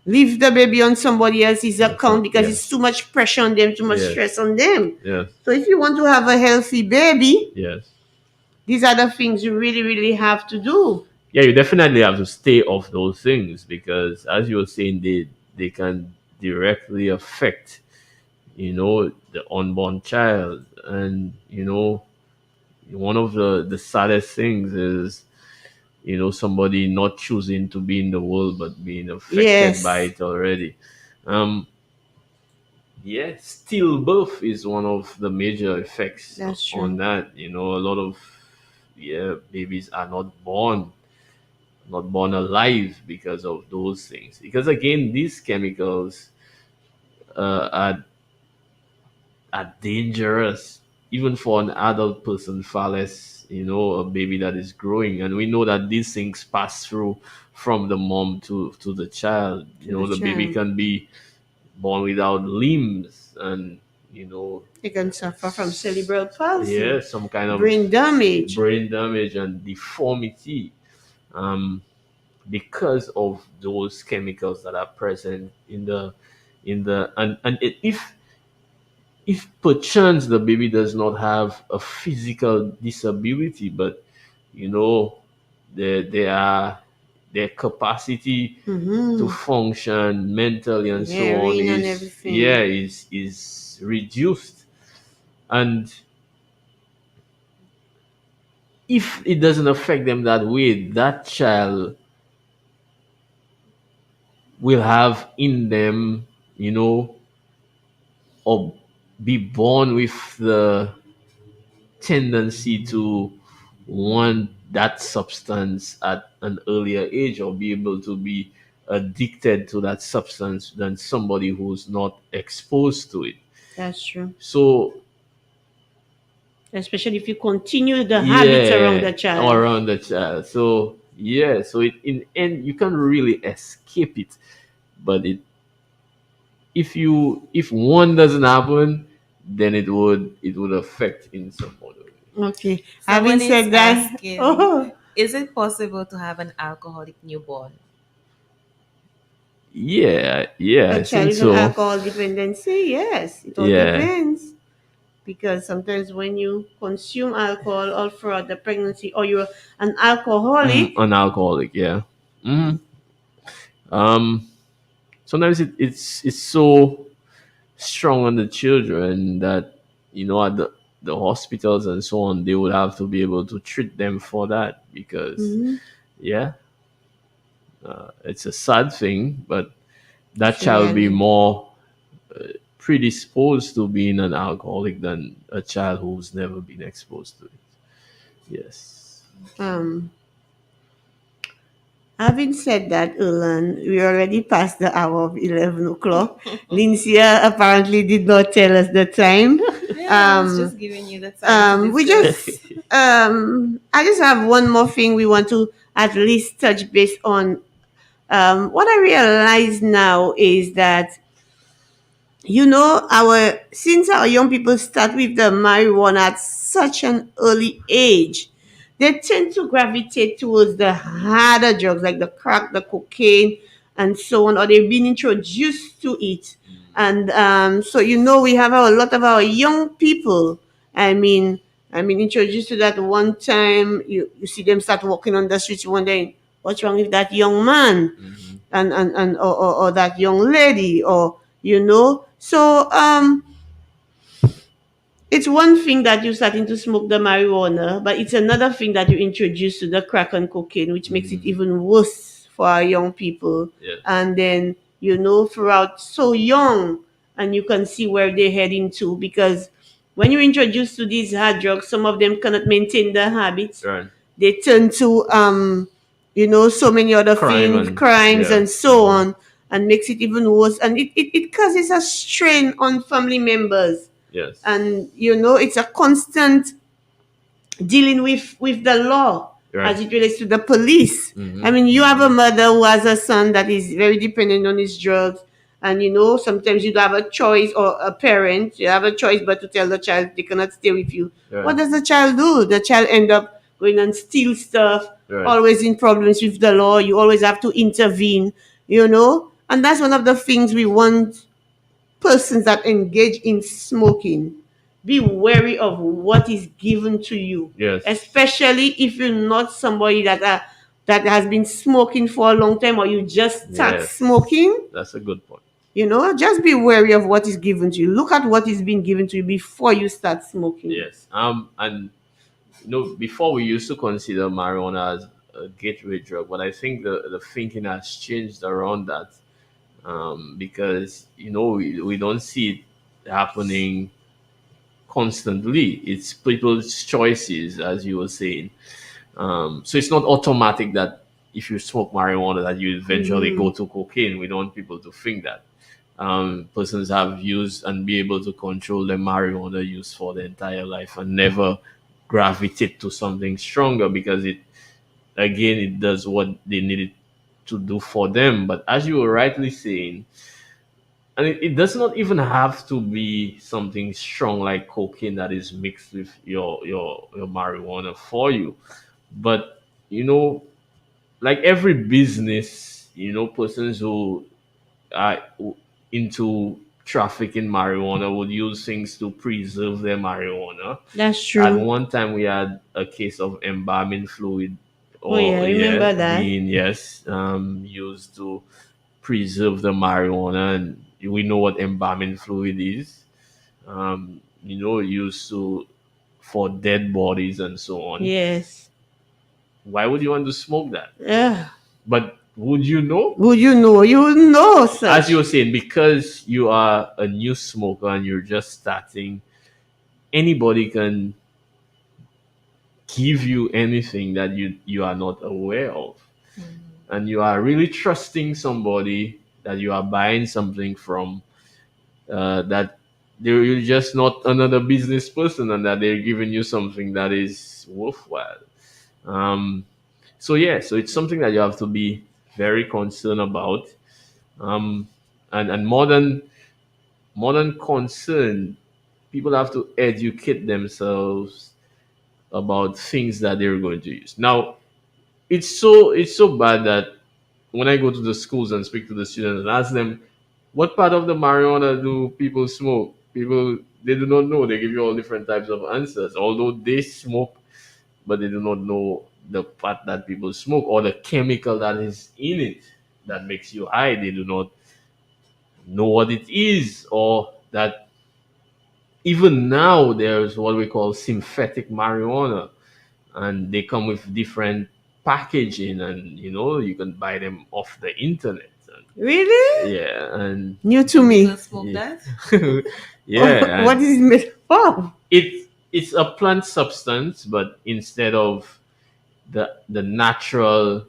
leave the baby on somebody else's account because it's too Yes. much pressure on them, too much Yes. stress on them. Yes. So if you want to have a healthy baby, Yes. these are the things you really, really have to do. Yeah, you definitely have to stay off those things because, as you were saying, they can directly affect, the unborn child, and one of the saddest things is, somebody not choosing to be in the world but being affected by Yes, it already. Um, yeah, stillbirth is one of the major effects that's on true. that. A lot of, yeah, babies are not born alive because of those things. Because again, these chemicals uh, are are dangerous, even for an adult person, far less, a baby that is growing. And we know that these things pass through from the mom to the child. To the The baby child, can be born without limbs, and you know they can suffer from cerebral palsy, yeah, some kind of brain damage. brain damage and deformity, um, because of those chemicals that are present in the and if perchance the baby does not have a physical disability, but you know their their capacity to Mm-hmm. function mentally and so on Hearing and is, yeah, everything. is reduced. And if it doesn't affect them that way, that child will have in them, or be born with the tendency to want that substance at an earlier age, or be able to be addicted to that substance than somebody who's not exposed to it. That's true. So Especially if you continue the habits around yeah, the child. around the child. So yeah, so in end you can't really escape it. But if one doesn't happen, then it would affect in some other way. Okay. Having Someone is said that, asking, oh, is it possible to have an alcoholic newborn? Yeah, yeah, a I child think with an so. alcohol dependency, yes, it all Yeah. depends. Because sometimes when you consume alcohol all throughout the pregnancy, or you're an alcoholic, An alcoholic, yeah. Mm. Um, Sometimes it's so strong on the children that at the hospitals and so on, they would have to be able to treat them for that because, mhm, yeah, it's a sad thing, but that it's a child will be reality. more predisposed to being an alcoholic than a child who's never been exposed to it. Yes. Um, Having said that, Ulan, we already passed the hour of 11 o'clock. Lincia apparently did not tell us the time. Yeah, I was Um, just giving you the time to we just, discuss. I just have one more thing we want to at least touch base on. What I realize now is that our since our young people start with the marijuana at such an early age, they tend to gravitate towards the harder drugs like the crack, the cocaine, and so on, or they've been introduced to it. And so we have a lot of our young people. I mean, introduced to that one time. You see them start walking on the streets, wondering what's wrong with that young man, Mhm. and or that young lady, or so it's one thing that you're starting to smoke the marijuana, but it's another thing that you introduce to the crack and cocaine, which makes it Mhm. even worse for our young people. Yes. And then throughout so young, and you can see where they're heading to, because when you're introduced to these hard drugs, some of them cannot maintain the habits. Right. They turn to so many other Crime things, and crimes yeah. and so Mhm. on. and makes it even worse. And it causes a strain on family members. Yes. And it's a constant dealing with the law Right. as it relates to the police. I Mm-hmm. mean, you have a Mm-hmm. mother who has a son that is very dependent on his drugs, and sometimes you don't have a choice, or a parent, you have a choice but to tell the child they cannot stay with you. Right. What does the child do? The child end up going and steal stuff, Right. always in problems with the law. You always have to intervene, and that's one of the things we want persons that engage in smoking. Be wary of what is given to you, Yes. especially if you're not somebody that has been smoking for a long time, or you just start Yes. smoking. That's a good point. Just be wary of what is given to you. Look at what is being given to you before you start smoking. Yes. And before we used to consider marijuana as a gateway drug, but I think the thinking has changed around that, because we don't see it happening constantly. It's people's choices, as you were saying. So it's not automatic that if you smoke marijuana that you eventually go to cocaine. We don't want people to think that. Persons have used and be able to control their marijuana use for their entire life and never gravitate to something stronger, because it does what they need it to do for them. But as you were rightly saying, and it does not even have to be something strong like cocaine that is mixed with your marijuana for you. But like every business, persons who are into trafficking marijuana would use things to preserve their marijuana. That's At true. one time, we had a case of embalming fluid, Oh yeah, or I yeah, remember that. being used to preserve the marijuana, and we know what embalming fluid is. Used to for dead bodies and so on. Yes. Why would you want to smoke that? Yeah. But would you know? Would you know? You would know As such. you were saying, because you are a new smoker and you're just starting, anybody can give you anything that you are not aware of. And you are really trusting somebody that you are buying something from, that you're just not another business person, and that they're giving you something that is worthwhile. Um, so it's something that you have to be very concerned about. Um, and more than concern, people have to educate themselves about things that they're going to use. Now, it's so bad that when I go to the schools and speak to the students and ask them, what part of the marijuana do people smoke? People, they do not know. They give you all different types of answers. Although they smoke, but they do not know the part that people smoke, or the chemical that is in it that makes you high. They do not know what it is, or that even now there's what we call synthetic marijuana, and they come with different packaging, and you can buy them off the internet. And Really? yeah, and New to me. Smoke yeah, that? yeah, What and is it made of? it's a plant substance, but instead of the natural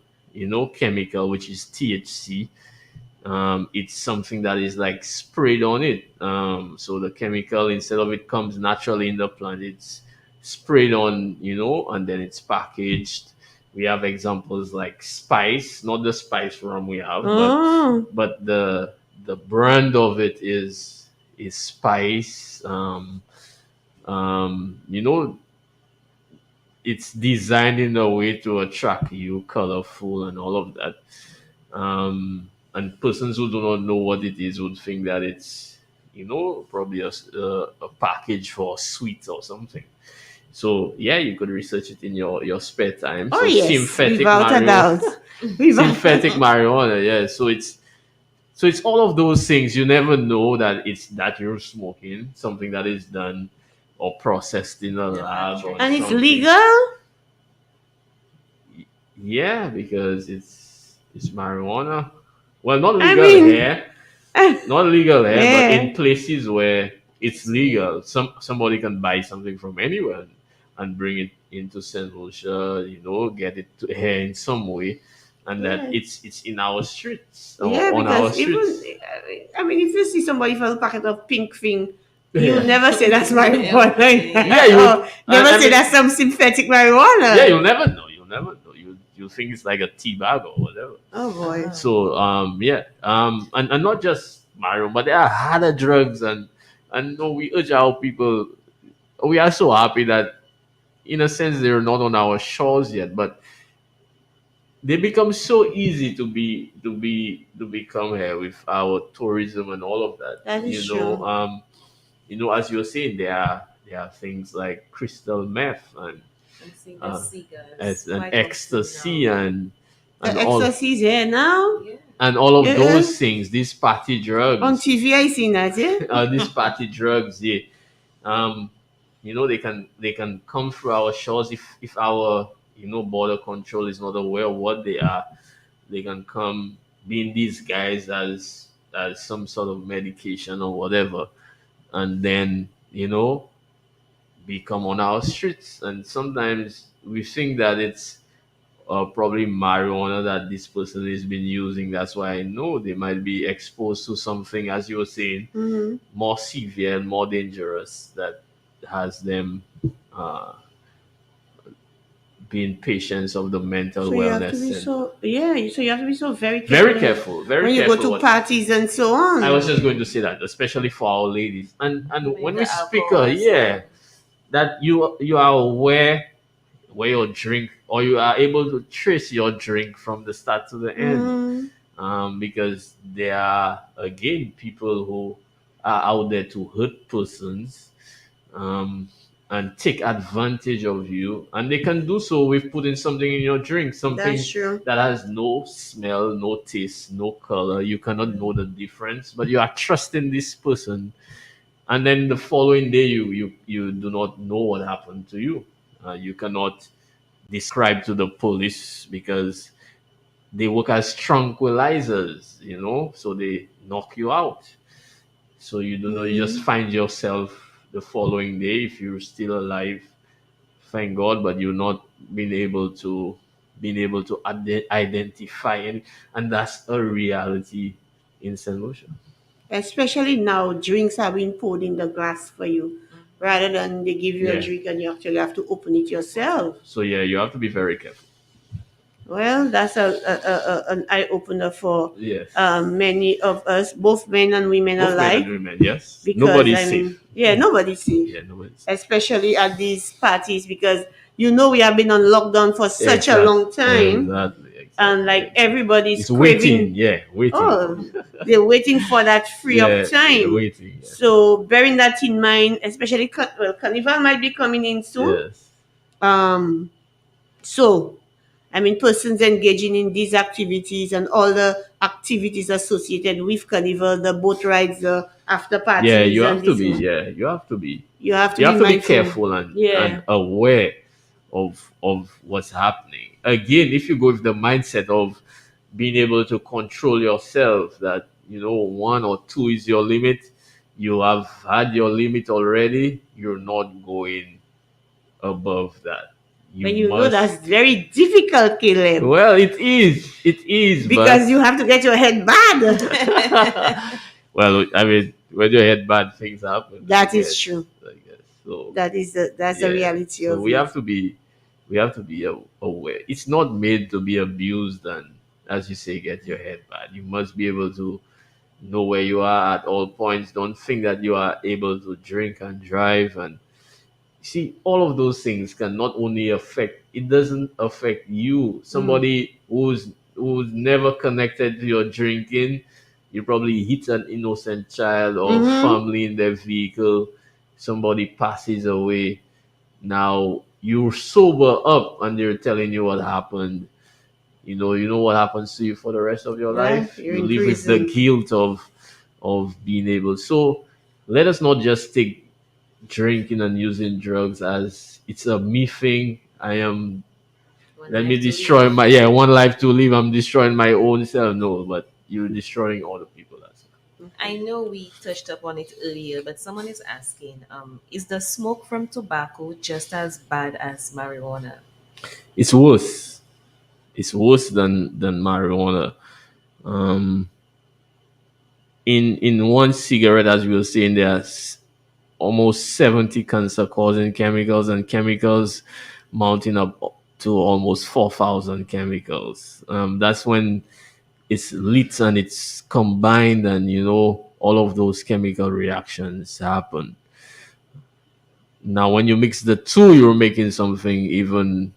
chemical, which is THC, it's something that is like sprayed on it. So the chemical, instead of it comes naturally in the plant, it's sprayed on, and then it's packaged. We have examples like Spice, not the Spice rum we have, Oh. but the brand of it is Spice. You know, it's designed in a way to attract you, colorful and all of that. And persons who do not know what it is would think that it's, probably a package for sweets or something. So yeah, you could research it in your spare time. Oh So yes, without a doubt. Without synthetic marijuana, yeah. So it's all of those things. You never know that it's that you're smoking something that is done or processed in a lab or and it's something. legal? Yeah, because it's marijuana. Well, not I legal mean, here, not legal here, but yeah. in places where it's legal, somebody can buy something from anywhere and bring it into Saint Lucia, get it to here in some way, and that Yeah. it's in our streets Yeah, or on our because even streets. I mean, if you see somebody with a packet of pink thing, you Yeah. never say that's marijuana, Okay. Yeah, you would. or never I say mean, that's some synthetic yeah, you'll marijuana. never know. You'll never know. You think it's like a tea bag or whatever. Oh boy. Oh. So yeah, and not just marijuana, but there are harder drugs, and no, we urge our people. We are so happy that in a sense they're not on our shores yet, but they become so easy to become here with our tourism and all of that. That is true. As you were saying, there are things like crystal meth and I'm seeing the uh, cigars as an quite often ecstasy now. and The all ecstasy is here now. Yeah. of Yeah. those things. These party On drugs, TV, I seen that. Yeah. these party drugs, yeah. Um, they can come through our shores if our border control is not aware of what they are. They can come being these guys as some sort of medication or whatever, and then become on our streets. And sometimes we think that it's probably marijuana that this person has been using. That's why I know they might be exposed to something, as you were saying, Hmm. more severe and more dangerous that has them uh, being patients of the mental So you have to wellness be center. so yeah. So you have to be so very Very careful careful, very when you go careful. to What parties and so I was on. just going to say that, especially for our ladies, and Even when with we the speak, alcohol as yeah, well. that you are aware where your drink, or you are able to trace your drink from the start to the end, Hmm. because there are again people who are out there to hurt persons, um, and take advantage of you, and they can do so with putting something in your drink, That's something true. that has no smell, no taste, no color. You cannot know the difference, but you are trusting this person, and then the following day you do not know what happened to you. You cannot describe to the police because they work as tranquilizers, so they knock you out. So you do not, you just Hmm. find yourself the following day, if you're still alive, thank God, but you're not being able to identify, and that's a reality in St. Lucia. Especially now, drinks are being poured in the glass for you, rather than they give you a Yeah. drink and you actually have to open it Open it. yourself. So yeah, you have to be very careful. Well, that's an eye opener for Yes. many of us, both men and women Both men and alike, women, yes. because Nobody's I mean, safe. yeah, nobody's safe, Yeah, nobody's safe. especially at these parties, because we have been on lockdown for such a long time, Exactly, and exactly, like exactly. everybody's It's waiting, craving. yeah, waiting. Oh, they're waiting for that free up Yeah, time. waiting, yes. So bearing that in mind, especially carnival might be coming in soon. Yes. Um, so I mean, persons engaging in these activities and all the activities associated with carnival, the boat rides, the after Yeah, parties, you and have to this be. one, Yeah, you have to be. you have to You be have to be mindful. careful and Yeah. aware of what's happening. Again, if you go with the mindset of being able to control yourself, that 1 or 2 is your limit, you have had your limit already. You're not going above that. You But must. that's very difficult, Caleb, Well, it is. It is, but because you have to get your head bad. well, I mean, when you had bad things happen, I That is guess. true. I guess so. That's the Yeah. reality So of we it. have to be, aware. It's not made to be abused, and as you say, get your head bad. You must be able to know where you are at all points. Don't think that you are able to drink and drive, and see, all of those things can not only affect, it doesn't affect you, Mm. somebody who's never connected to your drinking. You probably hit an innocent child or Mm-hmm. family in their vehicle, somebody passes away. Now you're sober up and they're telling you what happened. You know what happens to you for the rest of your Yeah, life. you're You in live with the prison. guilt of being able. So let us not just take drinking and using drugs as it's a me thing. I am, One let me life to destroy live. my, yeah, one life to live. I'm destroying my own self. No, but you're destroying other people as well. I Okay. know we touched upon it earlier, but someone is asking, is the smoke from tobacco just as bad as marijuana? It's worse. It's worse than marijuana. Um, in one cigarette, as we were saying, there's almost 70 cancer causing chemicals, and chemicals mounting up to almost 4,000 chemicals. That's when it's lit and it's combined, and all of those chemical reactions happen. Now when you mix the two, you're making something even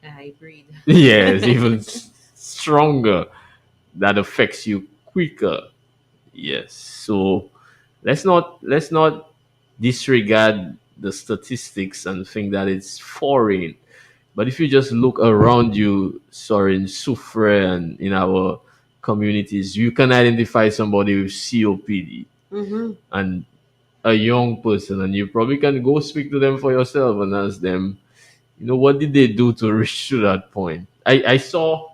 Hybrid. yes, even stronger, that affects you quicker. Yes. So let's not disregard the statistics and think that it's foreign. But if you just look around you, sorry, in Sufre and in our communities, you can identify somebody with COPD Mm-hmm. and a young person, and you probably can go speak to them for yourself and ask them, what did they do to reach to that point? I saw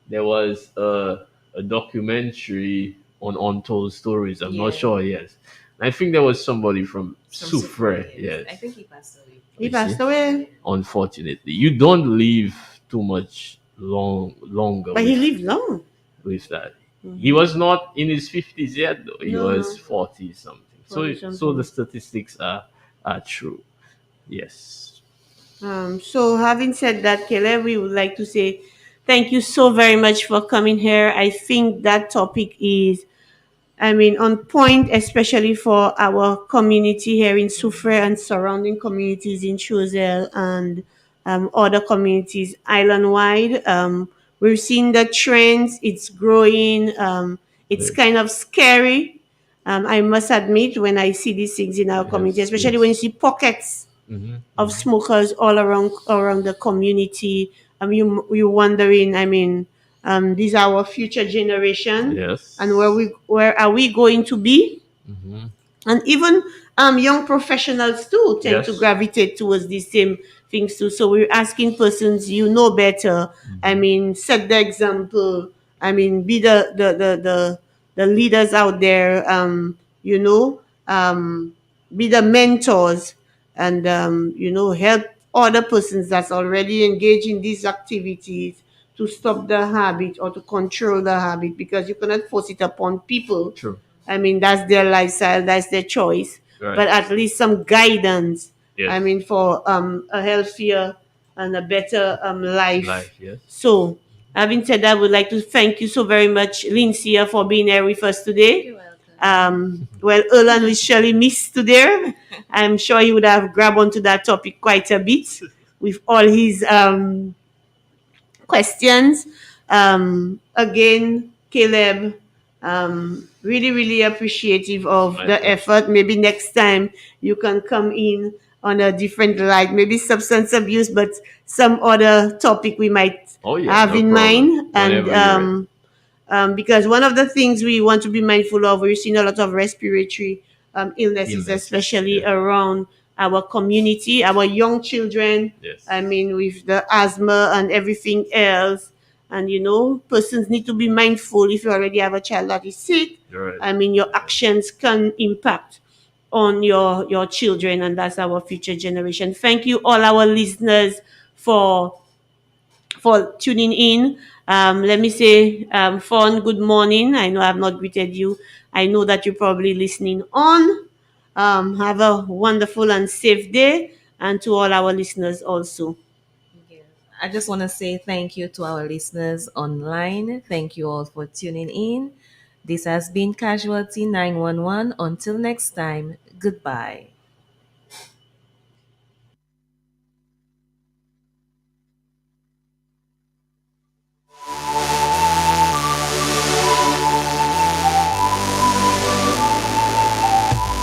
there was a documentary on Untold Stories. I'm not Yeah. sure. Yes, I think there was somebody from From Super, Sufre. yes. Yes, I think he passed away. He you see. passed away, Unfortunately, you don't live too much longer but he lived long. with that. He Mm-hmm. was not in his 50s yet, though. He No, was no, 40 something. forty So the something. statistics are true. Yes. So having said that, Caleb, we would like to say thank you so very much for coming here. I think that topic is, I mean, on point, especially for our community here in Soufrière and surrounding communities in Choiseul and other communities island wide. We're seeing the trends, it's growing. It's Yes. kind of scary. I must admit, when I see these things in our community, Yes. especially when you Yes. see pockets Mm-hmm. of Mm-hmm. smokers all around the community. You wondering. I mean, these are our future generation, and Yes. where are we going to be? Mm-hmm. And even young professionals too tend to Yes. gravitate towards these same things too. So we're asking persons you know better. I Mm-hmm. mean, set the example. I mean, be the leaders out there. You know, be the mentors, and help other persons that's already engaged in these activities to stop the habit or to control the habit, because you cannot force it upon people. True. I mean, that's their lifestyle, that's their choice. Right. But at least some guidance, I Yes. mean, for a healthier and a better life. Life. Yes. So, having said that, I would like to thank you so very much, Lindsay, for being here with us today. You're welcome. Well, Erland we surely missed today. I'm sure he would have grabbed onto that topic quite a bit with all his questions. Again, Caleb, really, really appreciative of My the pleasure. effort. Maybe next time you can come in on a different light, maybe substance abuse, but some other topic we might Oh yeah, have no in problem. mind. And Whenever you're ready. because one of the things we want to be mindful of, we're seeing a lot of respiratory illnesses, Illnesses. especially Yeah. around our community, our young children. I Yes. mean, with the asthma and everything else. And persons need to be mindful. If you already have a child that is sick, You're right. I mean, your actions can impact on your children, and that's our future generation. Thank you, all our listeners, for tuning in. Let me say, Fawn, good morning. I know I've not greeted you. I know that you're probably listening on. Have a wonderful and safe day, and to all our listeners also. Yes. I just want to say thank you to our listeners online. Thank you all for tuning in. This has been Casualty 911. Until next time, goodbye.